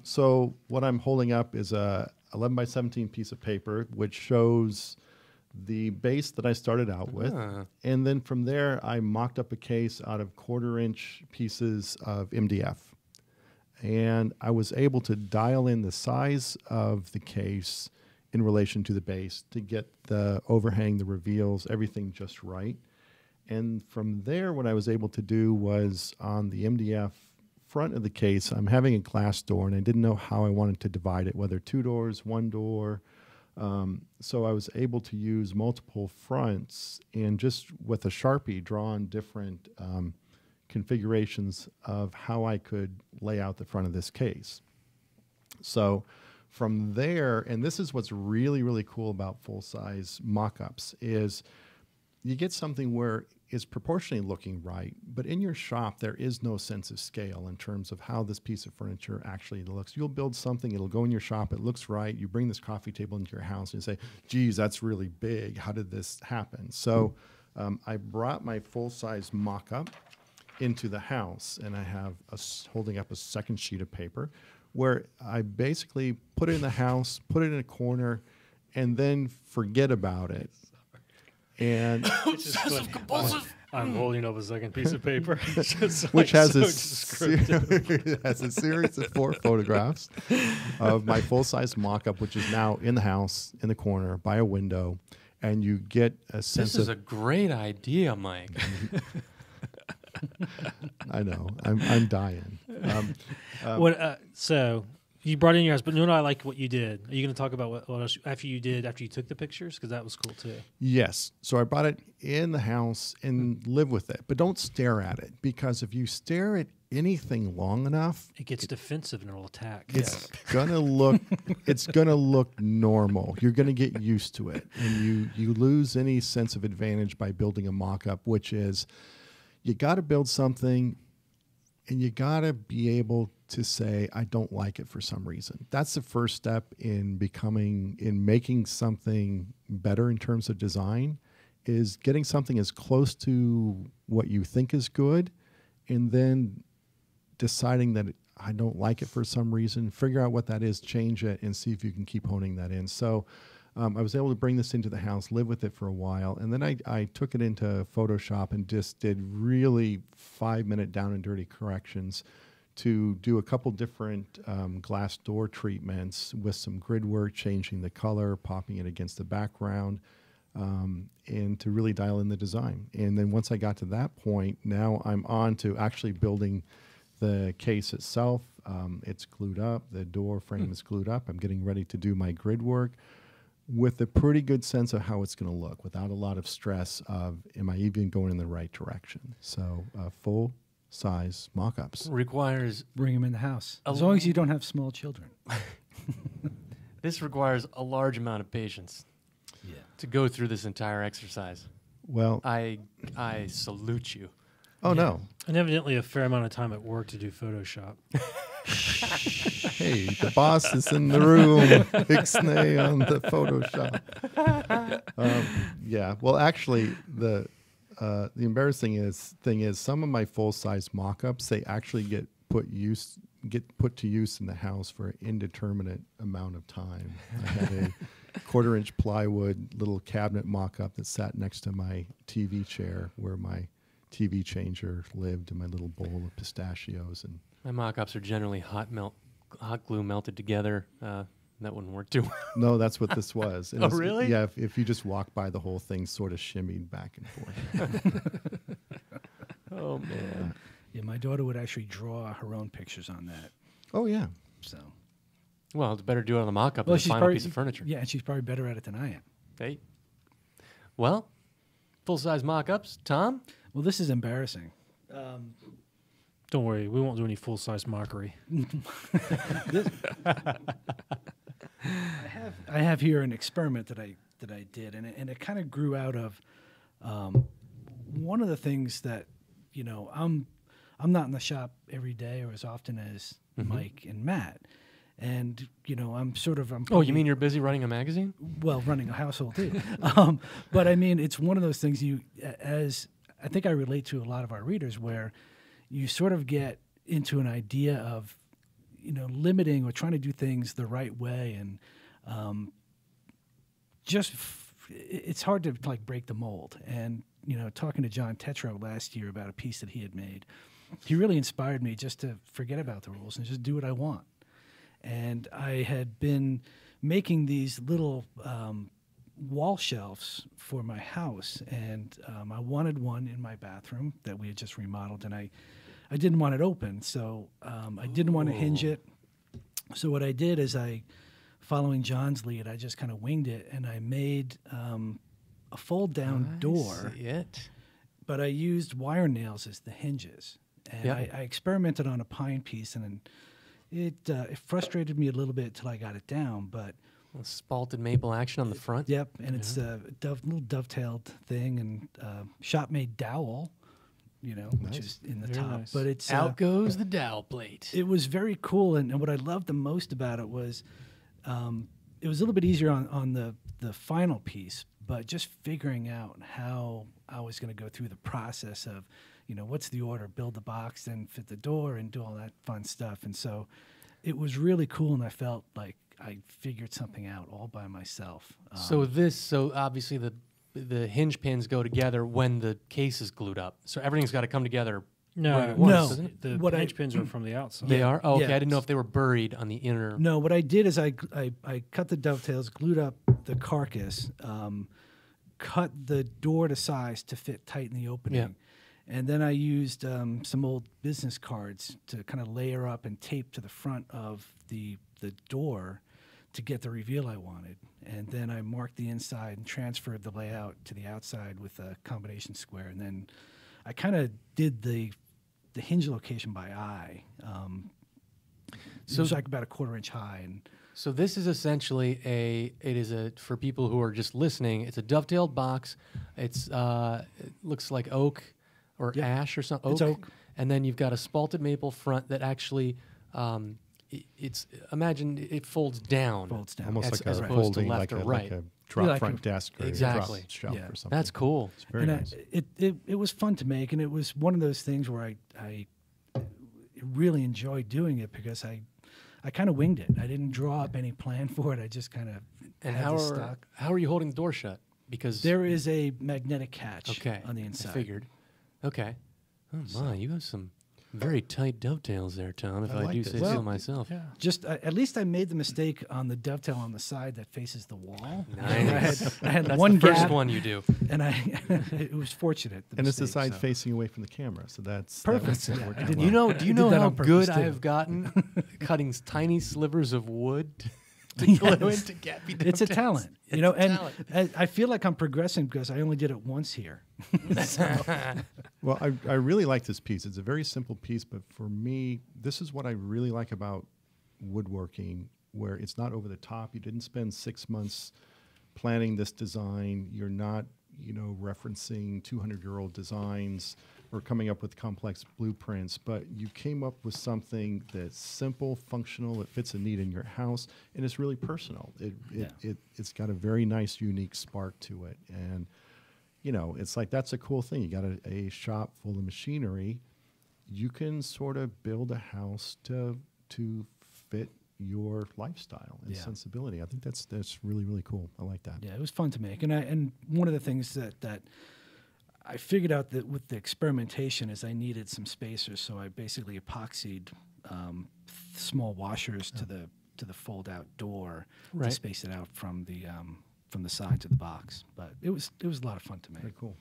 So what I'm holding up is a 11 by 17 piece of paper, which shows the base that I started out with. Ah. And then from there, I mocked up a case out of 1/4-inch pieces of MDF. And I was able to dial in the size of the case in relation to the base to get the overhang, the reveals, everything just right. And from there, what I was able to do was on the MDF front of the case, I'm having a glass door, and I didn't know how I wanted to divide it, whether 2 doors, 1 door. So I was able to use multiple fronts and just with a Sharpie draw on different configurations of how I could lay out the front of this case. So from there, and this is what's really, really cool about full-size mock-ups, is you get something where it's proportionally looking right, but in your shop, there is no sense of scale in terms of how this piece of furniture actually looks. You'll build something, it'll go in your shop, it looks right. You bring this coffee table into your house and you say, geez, that's really big. How did this happen? So I brought my full-size mock-up into the house, and I have holding up a second sheet of paper where I basically put it in the house, put it in a corner, and then forget about it. And Obsessive compulsive. I'm holding up a second piece of paper, which has so it has a series of 4 photographs of my full-size mock-up, which is now in the house in the corner by a window, and you get a sense This is of. a great idea, Mike. I know, I'm dying. So you brought it in your house, but no, I like what you did. Are you going to talk about what else after you took the pictures? Because that was cool too. Yes. So I brought it in the house and live with it, but don't stare at it, because if you stare at anything long enough, It gets defensive and it'll attack. it's gonna look normal. You're gonna get used to it, and you lose any sense of advantage by building a mock-up, which is you got to build something, and you got to be able to say, I don't like it for some reason. That's the first step in making something better in terms of design, is getting something as close to what you think is good, and then deciding that I don't like it for some reason, figure out what that is, change it, and see if you can keep honing that in. So I was able to bring this into the house, live with it for a while, and then I took it into Photoshop and just did really 5-minute down and dirty corrections to do a couple different glass door treatments with some grid work, changing the color, popping it against the background, and to really dial in the design. And then once I got to that point, now I'm on to actually building the case itself. It's glued up. The door frame is glued up. I'm getting ready to do my grid work with a pretty good sense of how it's going to look, without a lot of stress of, am I even going in the right direction? So full-size mock-ups. Requires Bring them in the house. As long as you don't have small children. This requires a large amount of patience Yeah. to go through this entire exercise. Well, I salute you. no. And evidently a fair amount of time at work to do Photoshop. Hey, the boss is in the room. Ixnay on the Photoshop. Yeah. Well, actually, the embarrassing thing is some of my full-size mock-ups, they actually get put to use in the house for an indeterminate amount of time. I had a 1/4-inch plywood little cabinet mock-up that sat next to my TV chair where my TV changer lived, in my little bowl of pistachios. And My mock-ups are generally hot glue melted together. That wouldn't work too well. no, that's what this was. And Oh, it's- really? Yeah. If you just walk by, the whole thing sort of shimmied back and forth. Oh, man. Yeah, my daughter would actually draw her own pictures on that. Oh yeah. So, Well, it's better to do it on the mock-up than the final piece of furniture. Yeah, and she's probably better at it than I am. Hey. Well, full-size mock-ups. Tom? Well, this is embarrassing. Don't worry, we won't do any full-size mockery. I have here an experiment that I did, and it kind of grew out of one of the things that, you know, I'm not in the shop every day or as often as Mike and Matt, and you know I'm Oh, you mean you're busy running a magazine? well, running a household too. But I mean, it's one of those things as I think I relate to a lot of our readers, where you sort of get into an idea of, you know, limiting or trying to do things the right way, and it's hard to like break the mold. And you know, talking to John Tetro last year about a piece that he had made, he really inspired me just to forget about the rules and just do what I want. And I had been making these little wall shelves for my house, and I wanted one in my bathroom that we had just remodeled, and I didn't want it open, so I didn't want to hinge it. So what I did is following John's lead, I just kind of winged it, and I made a fold-down door. See it. But I used wire nails as the hinges, and Yeah. I experimented on a pine piece, and it frustrated me a little bit till I got it down. But A spalted maple action on the front. yep, and it's a little dovetailed thing, and shop-made dowel, you know, which is in the Very top. nice. But it's Out goes the dowel plate. it was very cool, and what I loved the most about it was it was a little bit easier on the final piece, but just figuring out how I was going to go through the process of, you know, what's the order, build the box, then fit the door, and do all that fun stuff. And so it was really cool, and I felt like I figured something out all by myself. So obviously the hinge pins go together when the case is glued up. So everything's got to come together. No, right at once, No. doesn't it? The What hinge pins are from the outside. They are? Oh, okay. Yeah. I didn't know if they were buried on the inner. No, what I did is I cut the dovetails, glued up the carcass, cut the door to size to fit tight in the opening. Yeah. And then I used some old business cards to kind of layer up and tape to the front of the door to get the reveal I wanted. And then I marked the inside and transferred the layout to the outside with a combination square. And then I kind of did the hinge location by eye. So it was like about a 1/4 inch high. And So this is essentially for people who are just listening, it's a dovetailed box. It's it looks like oak or Yep. ash or something. It's oak. And then you've got a spalted maple front that actually imagine it folds down. folds down. Almost As like a opposed to folding, left like or a right. drop Like front a- desk or Exactly. a drop shelf Yeah. or something. That's cool. It's very And nice. it was fun to make, and it was one of those things where I really enjoyed doing it because I kind of winged it. I didn't draw up any plan for it. I just kind of And had how the are stock. how are you holding the door shut? Because There is a magnetic catch okay, on the I inside. figured. Okay. Oh my, you have some very tight dovetails there, Tom. If I I, like do this. say Well, so myself. Yeah. Just at least I made the mistake on the dovetail on the side that faces the wall. Nice. I had That's one the first gap, one you do. and it was fortunate. And it's the mistake, side so. facing away from the camera, so that's Perfect. That Yeah, worked I out didn't- well. You know, do you I know did that how on purpose, good too. I've gotten cutting tiny slivers of wood to glue Yes. into gappy It's a dovetails? talent, It's you know, a and talent. I feel like I'm progressing because I only did it once here. Well, I really like this piece. It's a very simple piece, but for me, this is what I really like about woodworking, where it's not over the top. You didn't spend 6 months planning this design. You're not, referencing 200-year-old designs or coming up with complex blueprints, but you came up with something that's simple, functional, it fits a need in your house, and it's really personal. It's got a very nice, unique spark to it, and it's like that's a cool thing. You got a shop full of machinery. You can sort of build a house to fit your lifestyle and Yeah. sensibility. I think that's really, really cool. I like that. Yeah, it was fun to make, and one of the things that I figured out that with the experimentation is I needed some spacers, so I basically epoxied small washers to the fold out door Right. to space it out from the side to the box. But it was a lot of fun to make. Very cool.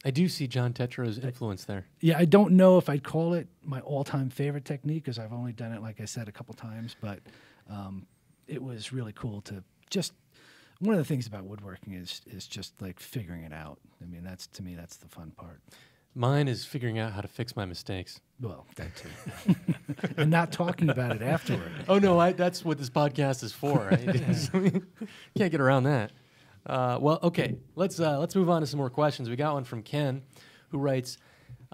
I do see John Tetro's influence there. Yeah, I don't know if I'd call it my all-time favorite technique because I've only done it, like I said, a couple times. But it was really cool to just. One of the things about woodworking is just like figuring it out. I mean, that's the fun part. Mine is figuring out how to fix my mistakes. Well, that too. And not talking about it afterward. Oh no, that's what this podcast is for. Right? Can't get around that. Well, okay, let's move on to some more questions. We got one from Ken, who writes,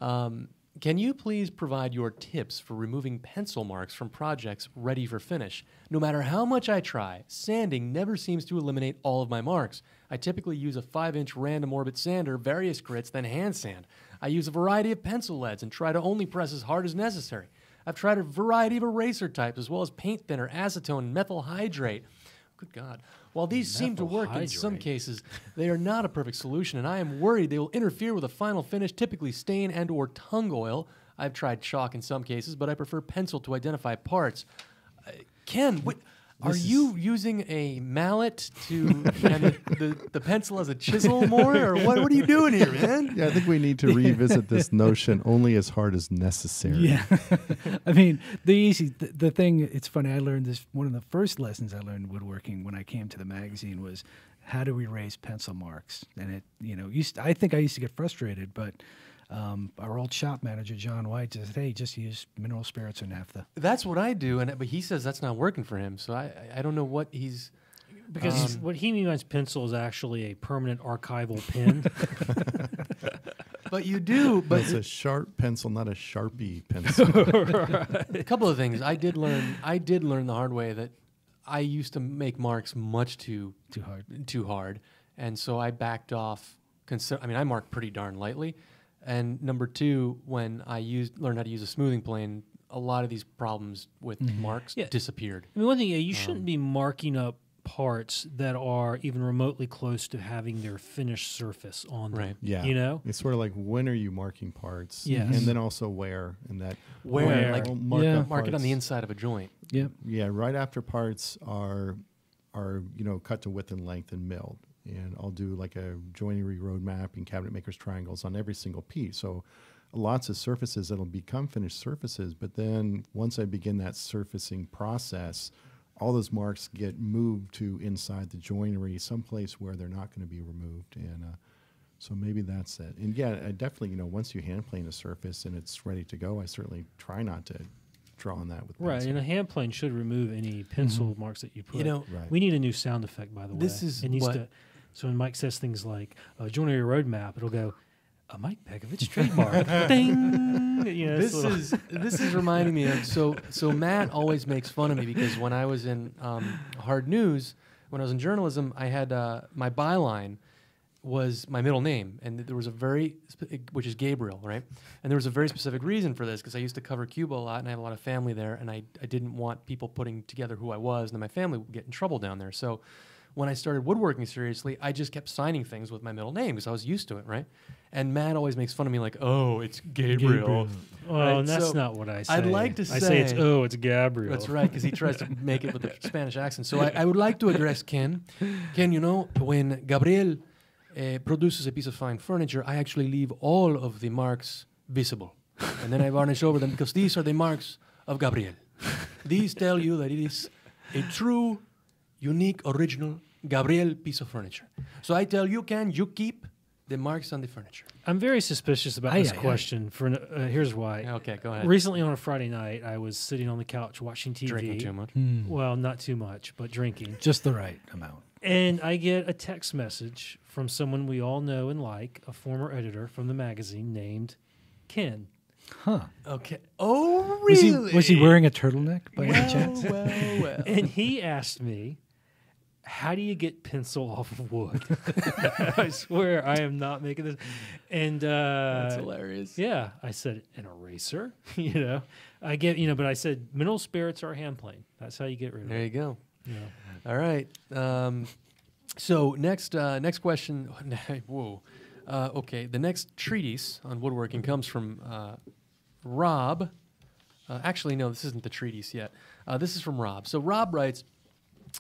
"Can you please provide your tips for removing pencil marks from projects ready for finish? No matter how much I try, sanding never seems to eliminate all of my marks. I typically use a 5-inch random orbit sander, various grits, then hand sand. I use a variety of pencil leads and try to only press as hard as necessary. I've tried a variety of eraser types as well as paint thinner, acetone, and methyl hydrate. Good God. While these seem to work in some cases, they are not a perfect solution, and I am worried they will interfere with a final finish, typically stain and or tung oil. I've tried chalk in some cases, but I prefer pencil to identify parts." Ken, are you using a mallet and the pencil as a chisel more, or what are you doing here, man? Yeah, I think we need to revisit this notion only as hard as necessary. Yeah. I mean, the thing, it's funny, I learned this, one of the first lessons I learned in woodworking when I came to the magazine was how to erase pencil marks. And it, I think I used to get frustrated, but our old shop manager, John White, says, "Hey, just use mineral spirits or naphtha." That's what I do, but he says that's not working for him. So I don't know what he's... Because what he means pencil is actually a permanent archival pen. But you do. But it's a sharp pencil, not a Sharpie pencil. A couple of things. I did learn the hard way that I used to make marks much too hard. And so I backed off. I mark pretty darn lightly. And number two, when I learned how to use a smoothing plane, a lot of these problems with marks disappeared. I mean, one thing, you shouldn't be marking up parts that are even remotely close to having their finished surface on them. Right. Yeah. It's sort of like, when are you marking parts? Yes. And then also where. And that Where. Like, mark it on the inside of a joint. Yep. Yeah, right after parts are cut to width and length and milled. And I'll do like a joinery roadmap and cabinet maker's triangles on every single piece. So lots of surfaces that'll become finished surfaces. But then once I begin that surfacing process, all those marks get moved to inside the joinery, someplace where they're not going to be removed. And so maybe that's it. And yeah, I definitely, once you hand plane a surface and it's ready to go, I certainly try not to draw on that with pencil. Right, and a hand plane should remove any pencil marks that you put. Right. We need a new sound effect, by the way. This is so when Mike says things like joinery roadmap, it'll go, a Mike Bekovich trademark. Ding! This is reminding me of so Matt always makes fun of me because when I was in hard news, when I was in journalism, I had my byline was my middle name, and there was which is Gabriel, right? And there was a very specific reason for this because I used to cover Cuba a lot, and I have a lot of family there, and I didn't want people putting together who I was, and then my family would get in trouble down there. So when I started woodworking seriously, I just kept signing things with my middle name because I was used to it, right? And Matt always makes fun of me like, "Oh, it's Gabriel." Oh, right? That's not what I say. I'd like to say... I say it's Gabriel. That's right, because he tries to make it with a Spanish accent. So I would like to address Ken. Ken, when Gabriel produces a piece of fine furniture, I actually leave all of the marks visible. And then I varnish over them because these are the marks of Gabriel. These tell you that it is a true, unique, original Gabriel piece of furniture. So I tell you, Ken, you keep the marks on the furniture. I'm very suspicious about this question. Here's why. Okay, go ahead. Recently on a Friday night, I was sitting on the couch watching TV. Drinking too much? Well, not too much, but drinking. Just the right amount. And I get a text message from someone we all know and like, a former editor from the magazine named Ken. Huh. Okay. Oh, really? Was he wearing a turtleneck by any chance? Well. And he asked me, how do you get pencil off of wood? I swear I am not making this. And that's hilarious. Yeah. I said, an eraser? I get, but I said mineral spirits are hand plane. That's how you get rid of it. There you go. Yeah. All right. So next question. Whoa. Okay. The next treatise on woodworking comes from Rob. Actually, no, this isn't the treatise yet. This is from Rob. So Rob writes,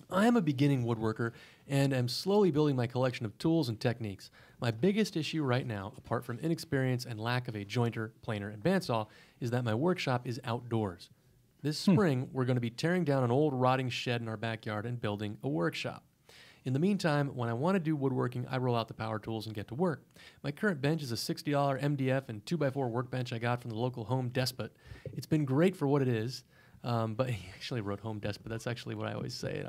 I am a beginning woodworker and am slowly building my collection of tools and techniques. My biggest issue right now, apart from inexperience and lack of a jointer, planer, and bandsaw, is that my workshop is outdoors. This spring, we're going to be tearing down an old rotting shed in our backyard and building a workshop. In the meantime, when I want to do woodworking, I roll out the power tools and get to work. My current bench is a $60 MDF and 2x4 workbench I got from the local Home Despot. It's been great for what it is. But he actually wrote Home Despot. That's actually what I always say.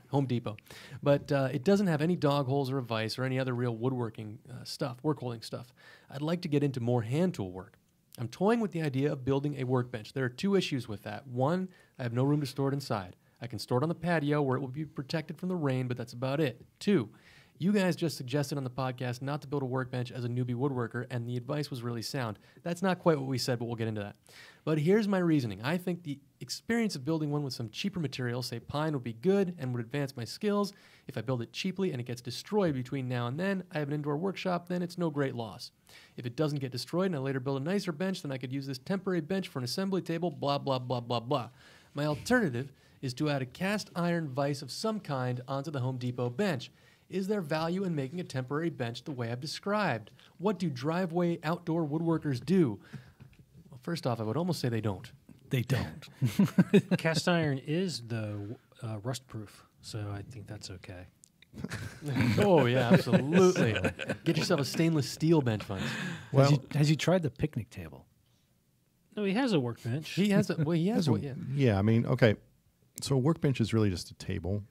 Home Depot. But it doesn't have any dog holes or a vise or any other real woodworking stuff, work holding stuff. I'd like to get into more hand tool work. I'm toying with the idea of building a workbench. There are two issues with that. One, I have no room to store it inside. I can store it on the patio where it will be protected from the rain, but that's about it. Two, you guys just suggested on the podcast not to build a workbench as a newbie woodworker, and the advice was really sound. That's not quite what we said, but we'll get into that. But here's my reasoning. I think the experience of building one with some cheaper materials, say pine, would be good and would advance my skills. If I build it cheaply and it gets destroyed between now and then, I have an indoor workshop, then it's no great loss. If it doesn't get destroyed and I later build a nicer bench, then I could use this temporary bench for an assembly table, blah, blah, blah, blah, blah. My alternative is to add a cast iron vise of some kind onto the Home Depot bench. Is there value in making a temporary bench the way I've described? What do driveway outdoor woodworkers do? Well, first off, I would almost say they don't. They don't. Cast iron is, though, rust proof, so I think that's okay. Oh, yeah, absolutely. Get yourself a stainless steel bench vise. Well, Has you tried the picnic table? No, he has a workbench. He has a, well, he has one, yeah. yeah, I mean, okay. So a workbench is really just a table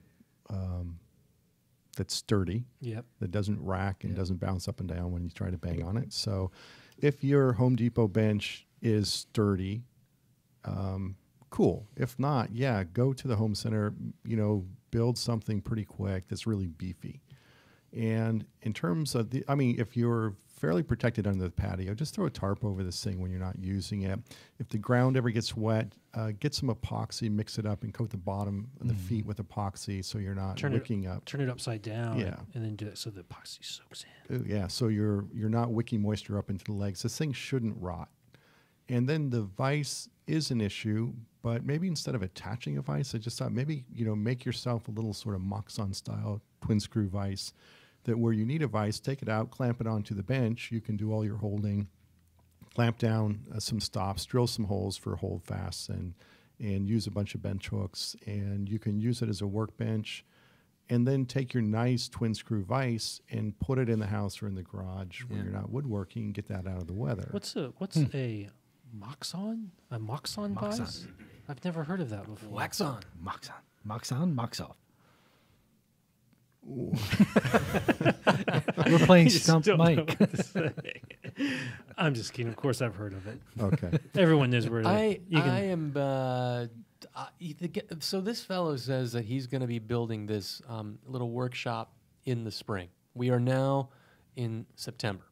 that's sturdy, Yep. that doesn't rack and doesn't bounce up and down when you try to bang on it. So if your Home Depot bench is sturdy, cool. If not, yeah, go to the home center, build something pretty quick that's really beefy. And in terms of if you're fairly protected under the patio, just throw a tarp over this thing when you're not using it. If the ground ever gets wet, get some epoxy, mix it up, and coat the bottom of the feet with epoxy so you're not wicking up. Turn it upside down. Yeah. And then do it so the epoxy soaks in. Ooh, yeah, so you're not wicking moisture up into the legs. This thing shouldn't rot. And then the vise is an issue, but maybe instead of attaching a vise, I just thought maybe, make yourself a little sort of Moxon style twin screw vise that where you need a vise, take it out, clamp it onto the bench. You can do all your holding, clamp down some stops, drill some holes for hold fasts, and use a bunch of bench hooks. And you can use it as a workbench. And then take your nice twin screw vise and put it in the house or in the garage when you're not woodworking and get that out of the weather. What's a Moxon? A Moxon vise? I've never heard of that before. Wax on. Moxon, Moxoff. We're playing Stump Mike. I'm just kidding. Of course, I've heard of it. Okay. Everyone knows where it is. So this fellow says that he's going to be building this little workshop in the spring. We are now in September.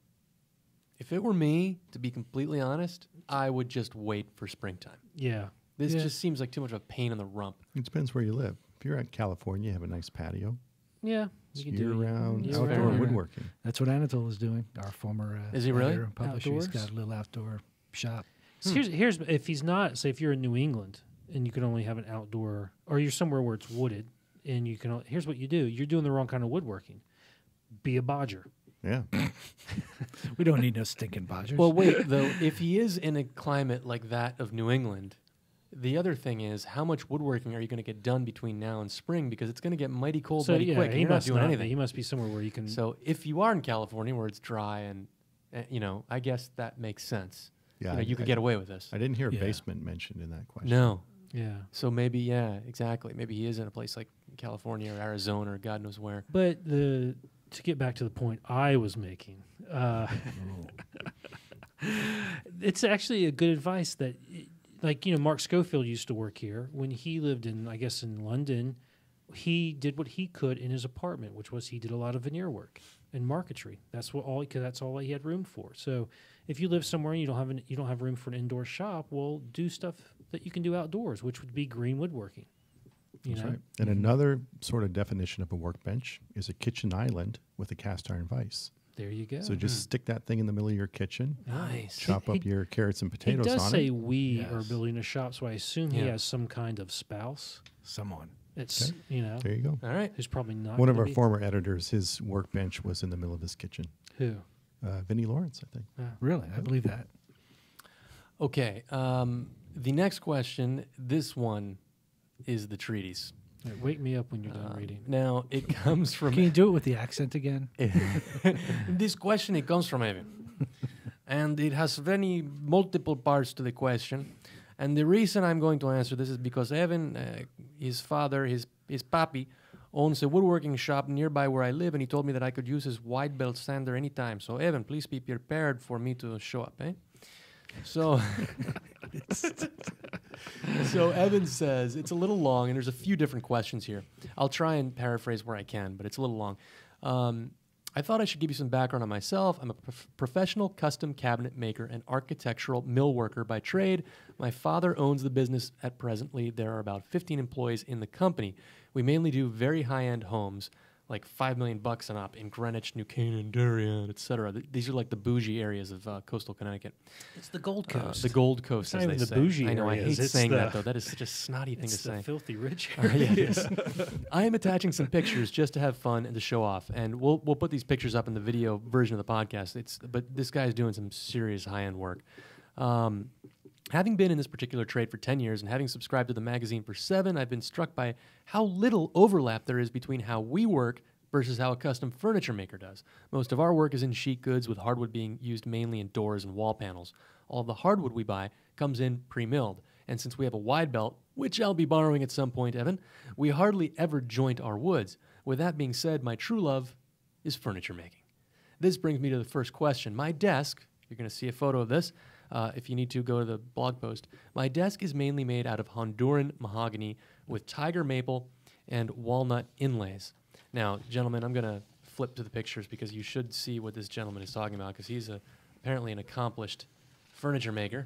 If it were me, to be completely honest, I would just wait for springtime. Yeah. This just seems like too much of a pain in the rump. It depends where you live. If you're in California, you have a nice patio. Yeah. It's You can do it year-round year-round. outdoor woodworking. That's what Anatole is doing. Our former Is he really? editor and publisher. He's Outdoors? got a little outdoor shop. So here's if he's not, say if you're in New England and you can only have an outdoor, or you're somewhere where it's wooded, and you can. Here's what you do: you're doing the wrong kind of woodworking. Be a bodger. Yeah. We don't need no stinking bodgers. Well, wait though. If he is in a climate like that of New England, the other thing is how much woodworking are you going to get done between now and spring? Because it's going to get mighty cold mighty quick. And he you're not must doing not anything. be. He must be somewhere where you can. So if you are in California where it's dry and I guess that makes sense. Yeah. You could get away with this. I didn't hear Yeah. basement mentioned in that question. No. yeah. So maybe, yeah, exactly. Maybe he is in a place like California or Arizona or God knows where. But to get back to the point I was making, it's actually a good advice that, Mark Schofield used to work here. When he lived in London, he did what he could in his apartment, which was he did a lot of veneer work and marquetry. That's all he had room for. So if you live somewhere and you don't have room for an indoor shop, well, do stuff that you can do outdoors, which would be green woodworking. That's right. And another sort of definition of a workbench is a kitchen island with a cast iron vise. There you go. So just stick that thing in the middle of your kitchen, Nice. chop up your carrots and He potatoes does on say it. we Yes. are building a shop, so I assume he Yeah. has some kind of spouse. Someone. It's There you go. All right. who's probably not One of gonna our be- former editors, his workbench was in the middle of his kitchen. who. Vinnie Lawrence, I think. Really? I believe that. Okay. The next question, this one is the treatise. Yeah, wake me up when you're done reading. Now, it comes from... Can you do it with the accent again? This question, it comes from Evan. And it has many multiple parts to the question. And the reason I'm going to answer this is because Evan, his father, his papi, owns a woodworking shop nearby where I live, and he told me that I could use his wide belt sander anytime. So, Evan, please be prepared for me to show up, eh? So, so Evan says, it's a little long, and there's a few different questions here. I'll try and paraphrase where I can, but it's a little long. I thought I should give you some background on myself. I'm a professional custom cabinet maker and architectural mill worker by trade. My father owns the business at presently. There are about 15 employees in the company. We mainly do very high-end homes, like $5 million and up in Greenwich, New Canaan, Darien, etc. These are like the bougie areas of coastal Connecticut. It's the Gold Coast. The Gold Coast, It's as not they even say. the bougie I know, I areas. hate It's saying the- that, though. That is such a snotty thing to It's the say. filthy rich Yeah, area. it is. I am attaching some pictures just to have fun and to show off, and we'll put these pictures up in the video version of the podcast. But this guy's doing some serious high-end work. Having been in this particular trade for 10 years and having subscribed to the magazine for 7, I've been struck by how little overlap there is between how we work versus how a custom furniture maker does. Most of our work is in sheet goods, with hardwood being used mainly in doors and wall panels. All the hardwood we buy comes in pre-milled, and since we have a wide belt, which I'll be borrowing at some point, Evan, we hardly ever joint our woods. With that being said, my true love is furniture making. This brings me to the first question. My desk, you're going to see a photo of this. If you need to, go to the blog post. My desk is mainly made out of Honduran mahogany with tiger maple and walnut inlays. Now, gentlemen, I'm going to flip to the pictures because you should see what this gentleman is talking about, because he's apparently an accomplished furniture maker.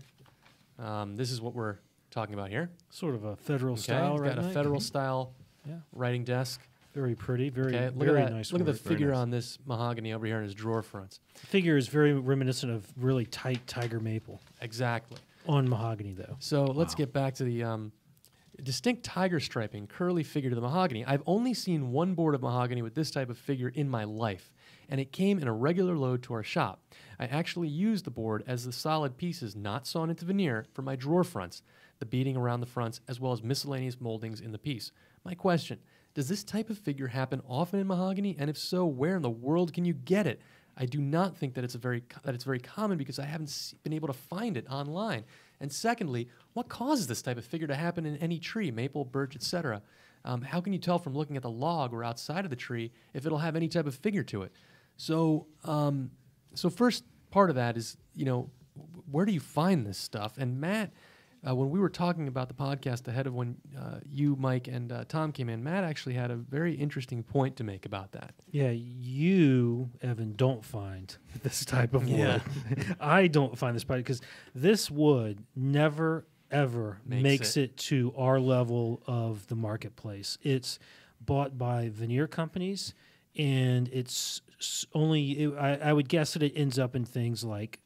This is what we're talking about here. Sort of a federal Okay, style, he's right? got a Mike? federal style Yeah. writing desk. Very pretty. Very, Okay, look very at that. nice. Look at the work. figure nice. on this mahogany over here in his drawer fronts. The figure is very reminiscent of really tight tiger maple Exactly. on mahogany, though. So let's get back to the distinct tiger striping, curly figure to the mahogany. I've only seen one board of mahogany with this type of figure in my life, and it came in a regular load to our shop. I actually used the board as the solid pieces not sawn into veneer for my drawer fronts, the beading around the fronts, as well as miscellaneous moldings in the piece. My question, does this type of figure happen often in mahogany? And if so, where in the world can you get it? I do not think that it's very common, because I haven't been able to find it online. And secondly, what causes this type of figure to happen in any tree, maple, birch, etc.? How can you tell from looking at the log or outside of the tree if it'll have any type of figure to it? So, so first part of that is, where do you find this stuff? And Matt, when we were talking about the podcast ahead of when you, Mike, and Tom came in, Matt actually had a very interesting point to make about that. Yeah, you, Evan, don't find this type of wood. Yeah. I don't find this product because this wood never, ever makes it to our level of the marketplace. It's bought by veneer companies, and it's only, I would guess that it ends up in things like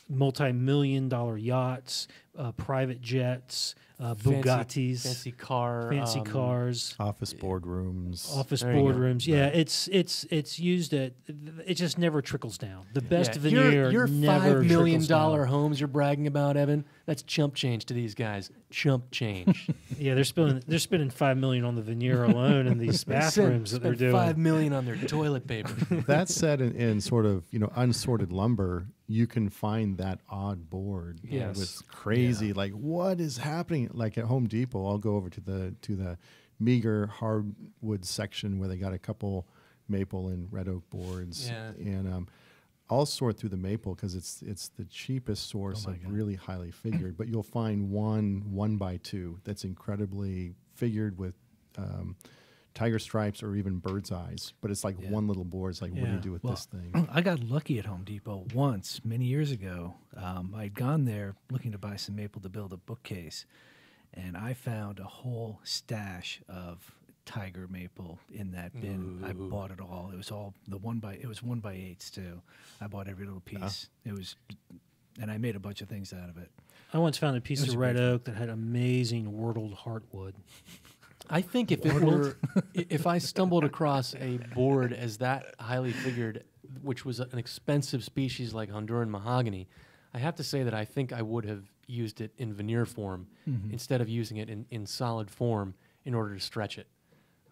multi-million-dollar yachts, private jets, Bugattis, fancy car, fancy cars, Office boardrooms. office There you go. boardrooms. Yeah, it's used at. It just never trickles down. The best Yeah, veneer your never $5 million trickles down. homes you're bragging about, Evan. That's chump change to these guys. Chump change. Yeah, they're spending $5 million on the veneer alone in these bathrooms that they're Spent doing. $5 million on their toilet paper. That said, in sort of unsorted lumber, you can find that odd board. Yes. With crazy, like, what is happening? Like at Home Depot, I'll go over to the meager hardwood section where they got a couple maple and red oak boards. Yeah. And I'll sort through the maple because it's the cheapest source of really highly figured. But you'll find one 1x2 that's incredibly figured with tiger stripes or even bird's eyes. But it's like one little board. It's like, what do you do with this thing? I got lucky at Home Depot once, many years ago. I'd gone there looking to buy some maple to build a bookcase, and I found a whole stash of tiger maple in that bin. I bought it all. It was all it was 1x8s too. I bought every little piece. And I made a bunch of things out of it. I once found a piece It was of red oak that had amazing whortled heartwood. I think if I stumbled across a board as that highly figured, which was an expensive species like Honduran mahogany, I have to say that I think I would have used it in veneer form instead of using it in solid form in order to stretch it.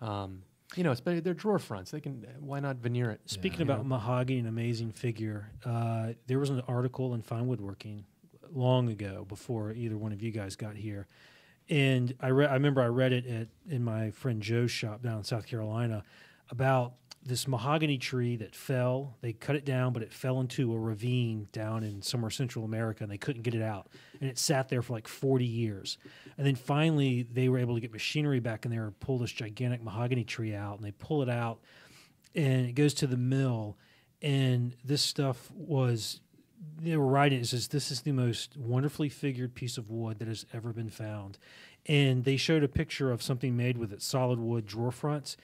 They're drawer fronts. They can. Why not veneer it? Speaking about mahogany, an amazing figure. There was an article in Fine Woodworking long ago, before either one of you guys got here, and I remember I read it in my friend Joe's shop down in South Carolina about this mahogany tree that fell. They cut it down, but it fell into a ravine down in somewhere Central America, and they couldn't get it out. And it sat there for like 40 years. And then finally, they were able to get machinery back in there and pull this gigantic mahogany tree out. And they pull it out, and it goes to the mill. And this stuff they were writing, it says, this is the most wonderfully figured piece of wood that has ever been found. And they showed a picture of something made with its solid wood drawer fronts.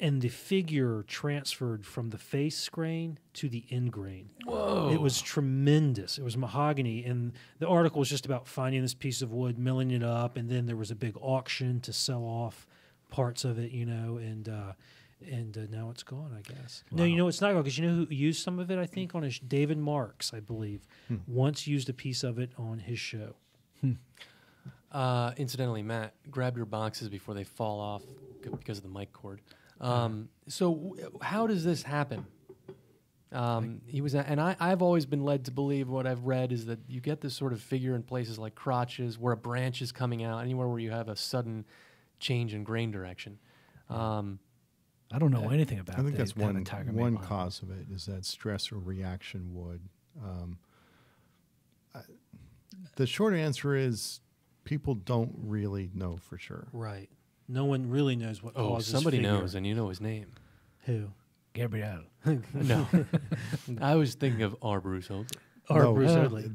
And the figure transferred from the face grain to the end grain. Whoa. It was tremendous. It was mahogany. And the article was just about finding this piece of wood, milling it up, and then there was a big auction to sell off parts of it, and now it's gone, I guess. Wow. No, it's not gone, because you know who used some of it, I think, on his David Marks, I believe, once used a piece of it on his show. Incidentally, Matt, grab your boxes before they fall off because of the mic cord. So how does this happen? I've always been led to believe, what I've read is that you get this sort of figure in places like crotches, where a branch is coming out, anywhere where you have a sudden change in grain direction. I don't know anything about. I think that's having one tiger one maple. cause of it, is that stress or reaction wood. The short answer is people don't really know for sure. Right. No one really knows what causes somebody figure. knows, and you know his name. Who? Gabrielle. No. I was thinking of R. Bruce Oakley. Or Bruce Oakley.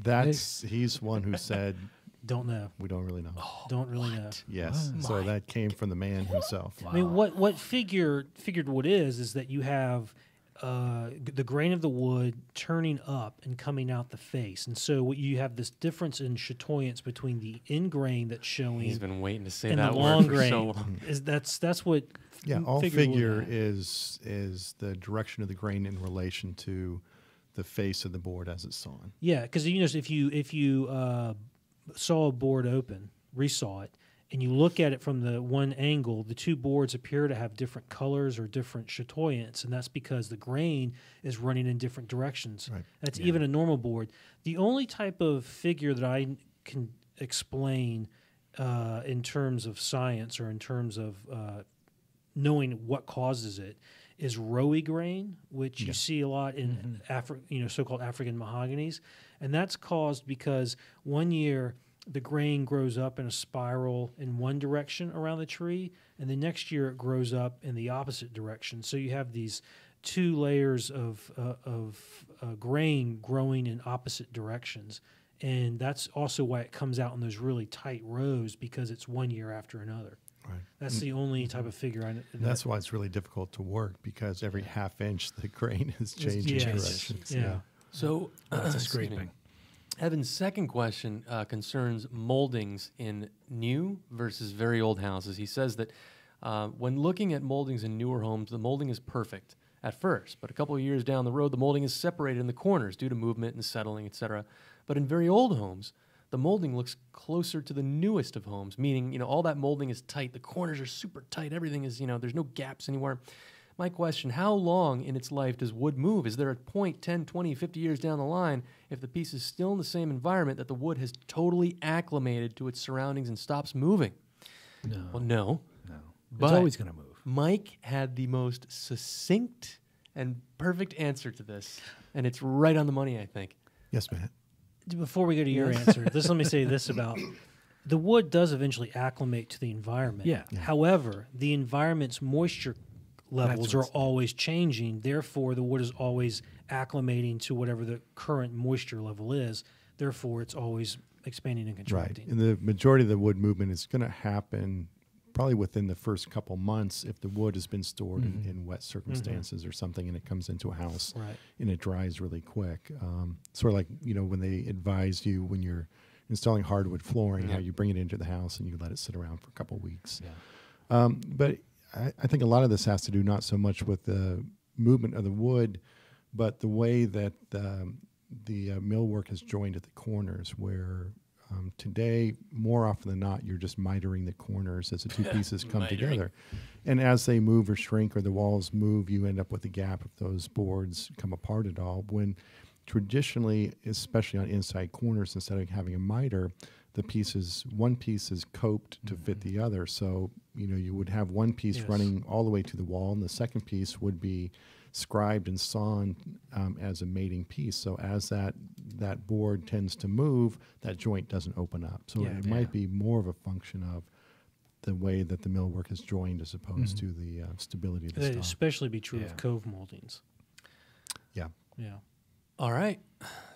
He's one who said, Don't know. we don't really know. Don't really know. Yes. Oh, So that came from the man himself. Wow. I mean, what figured wood is that you have the grain of the wood turning up and coming out the face, and so you have this difference in chatoyance between the end grain that's showing. He's been waiting to say and that the word long for grain so long. that's what. Yeah, all figure wood figure has. is the direction of the grain in relation to the face of the board as it's sawn. Yeah, because if you saw a board open, resaw it, and you look at it from the one angle, the two boards appear to have different colors or different chatoyance, and that's because the grain is running in different directions. Right. That's even a normal board. The only type of figure that I can explain in terms of science or in terms of knowing what causes it is rowy grain, which you see a lot in so-called African mahoganies, and that's caused because one year the grain grows up in a spiral in one direction around the tree, and the next year it grows up in the opposite direction. So you have these two layers of grain growing in opposite directions, and that's also why it comes out in those really tight rows, because it's one year after another. Right. That's the only type of figure I know. That's why it's really difficult to work, because every half inch the grain is changing directions. Yeah. So That's a excuse me. scraping. Evan's second question concerns moldings in new versus very old houses. He says that when looking at moldings in newer homes, the molding is perfect at first, but a couple of years down the road, the molding is separated in the corners due to movement and settling, etc. But in very old homes, the molding looks closer to the newest of homes, meaning, all that molding is tight. The corners are super tight. Everything is, there's no gaps anywhere. My question, how long in its life does wood move? Is there a point 10, 20, 50 years down the line, if the piece is still in the same environment, that the wood has totally acclimated to its surroundings and stops moving? No. Well, no. It's But always going to move. Mike had the most succinct and perfect answer to this, and it's right on the money, I think. Yes, Matt. Before we go to your answer, let me say this about the wood does eventually acclimate to the environment. Yeah. However, the environment's moisture levels are always changing. Therefore, the wood is always acclimating to whatever the current moisture level is. Therefore, it's always expanding and Right. contracting. And the majority of the wood movement is going to happen probably within the first couple months if the wood has been stored in wet circumstances or something, and it comes into a house Right. and it dries really quick. Sort of like, when they advise you when you're installing hardwood flooring, how you bring it into the house and you let it sit around for a couple of weeks. Yeah. But I think a lot of this has to do not so much with the movement of the wood, but the way that the millwork is joined at the corners, where Today, more often than not, you're just mitering the corners as the two pieces come together. And as they move or shrink or the walls move, you end up with a gap if those boards come apart at all. When traditionally, especially on inside corners, instead of having a miter, one piece is coped to fit the other. So, you would have one piece running all the way to the wall, and the second piece would be scribed and sawn as a mating piece. So as that board tends to move, that joint doesn't open up. So it might be more of a function of the way that the millwork is joined as opposed to the stability of the That'd stock. especially be true of cove moldings. Yeah. Yeah. All right.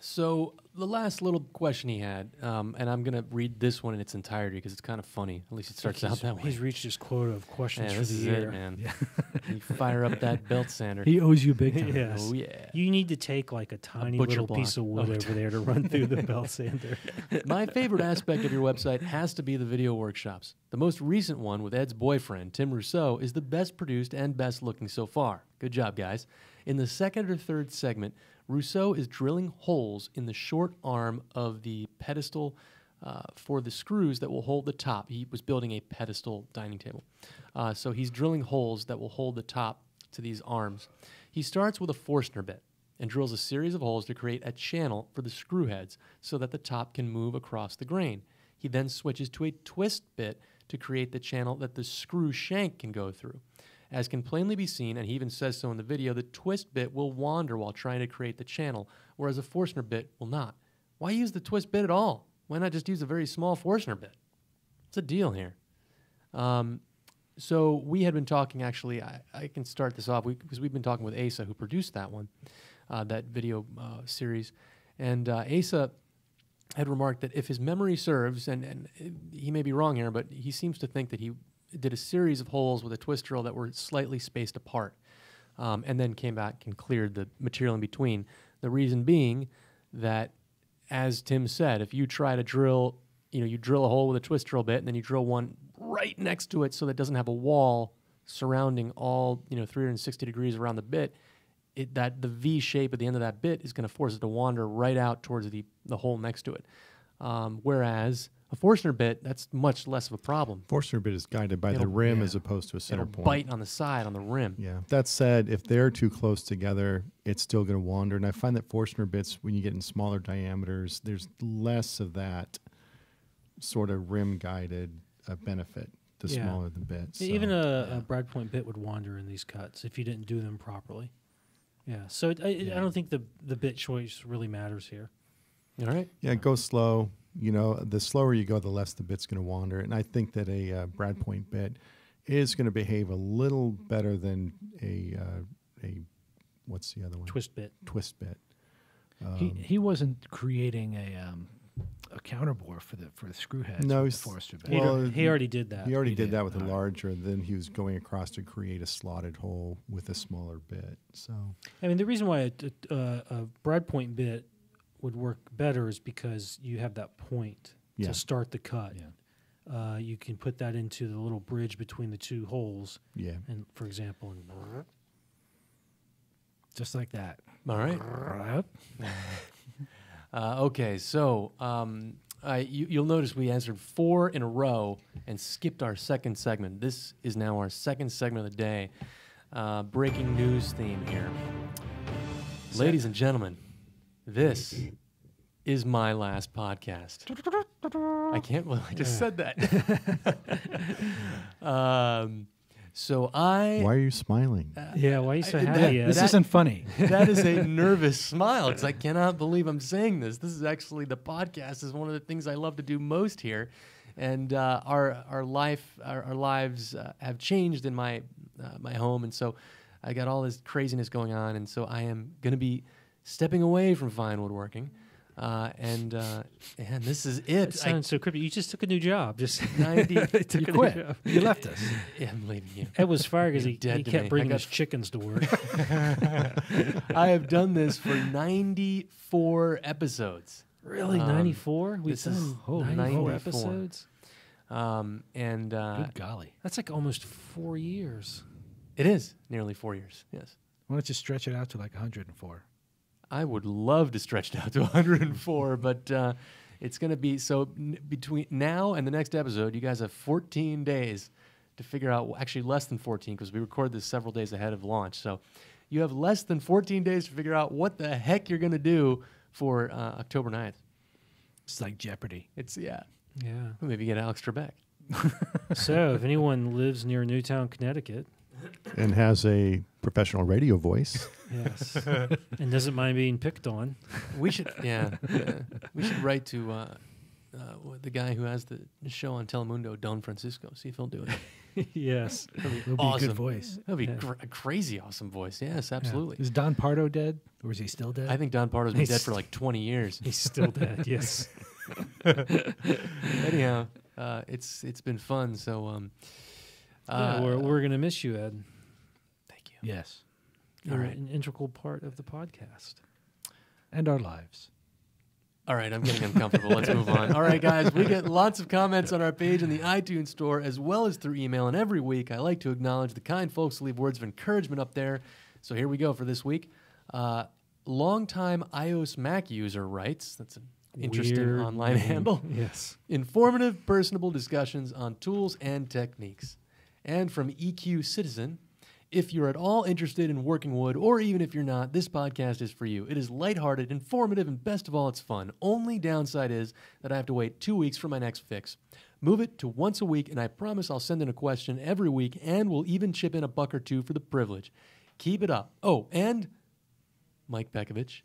So the last little question he had, and I'm going to read this one in its entirety because it's kind of funny. At least it starts out that way. He's reached his quota of questions Yeah, for this the is year. it, man. You fire up that belt sander. He owes you big time. Yes. Oh, yeah. You need to take like a tiny butcher little piece of block. wood over there to run through the belt sander. My favorite aspect of your website has to be the video workshops. The most recent one with Ed's boyfriend, Tim Rousseau, is the best produced and best looking so far. Good job, guys. In the second or third segment, Rousseau is drilling holes in the short arm of the pedestal for the screws that will hold the top. He was building a pedestal dining table. So he's drilling holes that will hold the top to these arms. He starts with a Forstner bit and drills a series of holes to create a channel for the screw heads so that the top can move across the grain. He then switches to a twist bit to create the channel that the screw shank can go through. As can plainly be seen, and he even says so in the video, the twist bit will wander while trying to create the channel, whereas a Forstner bit will not. Why use the twist bit at all? Why not just use a very small Forstner bit? What's the deal here? So we had been talking, actually, I can start this off, because we've been talking with Asa, who produced that one, that video series. And Asa had remarked that if his memory serves, and he may be wrong here, but he seems to think that he did a series of holes with a twist drill that were slightly spaced apart, and then came back and cleared the material in between. The reason being that, as Tim said, if you try to drill, you drill a hole with a twist drill bit, and then you drill one right next to it so that it doesn't have a wall surrounding all 360 degrees around the bit, that the V shape at the end of that bit is going to force it to wander right out towards the hole next to it. Whereas a Forstner bit, that's much less of a problem. Forstner bit is guided by the rim as opposed to a center It'll point. bite on the side, on the rim. Yeah. That said, if they're too close together, it's still going to wander. And I find that Forstner bits, when you get in smaller diameters, there's less of that sort of rim-guided benefit the smaller the bit. So, Even a Brad point bit would wander in these cuts if you didn't do them properly. Yeah, so I don't think the bit choice really matters here. All right. Yeah, go slow. The slower you go, the less the bit's going to wander. And I think that a Brad point bit is going to behave a little better than a what's the other one? Twist bit. Twist bit. He wasn't creating a counterbore for the screw heads. No, with he's- the Forster bit. well, He already did that. He already He did did. that with a All right. larger. Then he was going across to create a slotted hole with a smaller bit. So I mean, the reason why a Brad point bit would work better is because you have that point Yeah. to start the cut. Yeah. You can put that into the little bridge between the two holes, yeah, and for example, and Just like that. All right. Okay, so you'll notice we answered 4 in a row and skipped our second segment. This is now our second segment of the day. Breaking news theme here. Ladies and gentlemen, this is my last podcast. I can't believe I just said that. So why are you smiling? yeah, why are you so that- happy? This that- isn't funny. that is a nervous smile because I cannot believe I'm saying this. This is actually the podcast is one of the things I love to do most here, and our lives have changed in my my home, and so I got all this craziness going on, and so I am going to be stepping away from Fine Woodworking, and this is it. That sounds so creepy. You just took a new job. Just 90 took You a new quit. job. You left us. Yeah, I'm leaving you. Ed was fired because You're he dead to kept me. bringing I his chickens to work. I have done this for 94 episodes. Really, Um, 94? We've this is done holy 94 94. episodes. And Good golly. That's like almost 4 years. it is nearly 4 years. Yes. Why don't you stretch it out to like 104? I would love to stretch it out to 104, but It's going to be so between now and the next episode, you guys have 14 days to figure out. Actually, less than 14 because we record this several days ahead of launch. So you have less than 14 days to figure out what the heck you're going to do for October 9th. It's like Jeopardy. It's Yeah. maybe get Alex Trebek. So if anyone lives near Newtown, Connecticut, And has a professional radio voice. yes, and doesn't mind being picked on, We should we should write to the guy who has the show on Telemundo, Don Francisco. See if he'll do it. yes, It'll be a Awesome. good voice. That'd be Yeah. a crazy awesome voice. Yes, absolutely. Is Don Pardo dead, or is he still dead? I think Don Pardo's been He's- dead for like 20 years. he's still dead. Yes. Anyhow, it's been fun. So Yeah, we're gonna miss you, Ed. thank you. Yes, You're All right. an integral part of the podcast. and our lives. All right, I'm getting uncomfortable. Let's move on. All right, guys, we get lots of comments on our page in the iTunes store as well as through email. And every week, I like to acknowledge the kind folks who leave words of encouragement up there. So here we go for this week. Longtime iOS Mac user writes, that's an interesting Weird online name. handle. Yes. Informative, personable discussions on tools and techniques. And from EQ Citizen, if you're at all interested in working wood, or even if you're not, this podcast is for you. It is lighthearted, informative, and best of all, it's fun. Only downside is that I have to wait 2 weeks for my next fix. Move it to once a week, and I promise I'll send in a question every week, and we'll even chip in $1 or $2 for the privilege. Keep it up. Oh, and Mike Pekovich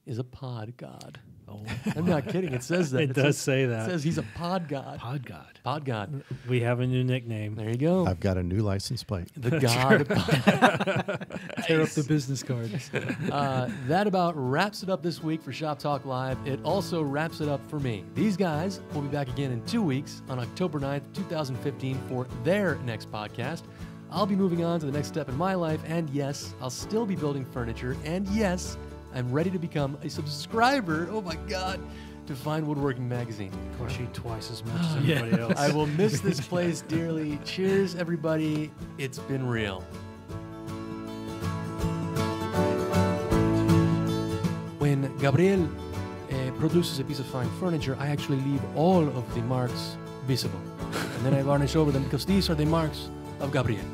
is a pod god. Oh, I'm not kidding. It says that. It does say It that. says he's a pod god. Pod God. Pod god. We have a new nickname. There you go. I've got a new license plate. The god. Tear up the business card. That about wraps it up this week for Shop Talk Live. It also wraps it up for me. These guys will be back again in 2 weeks on October 9th, 2015 for their next podcast. I'll be moving on to the next step in my life, and yes, I'll still be building furniture, and yes, I'm ready to become a subscriber, oh my God, to Fine Woodworking magazine. Crush you twice as much as anybody else. I will miss this place dearly. Cheers, everybody. It's been real. When Gabriel produces a piece of fine furniture, I actually leave all of the marks visible. And then I varnish over them because these are the marks of Gabriel.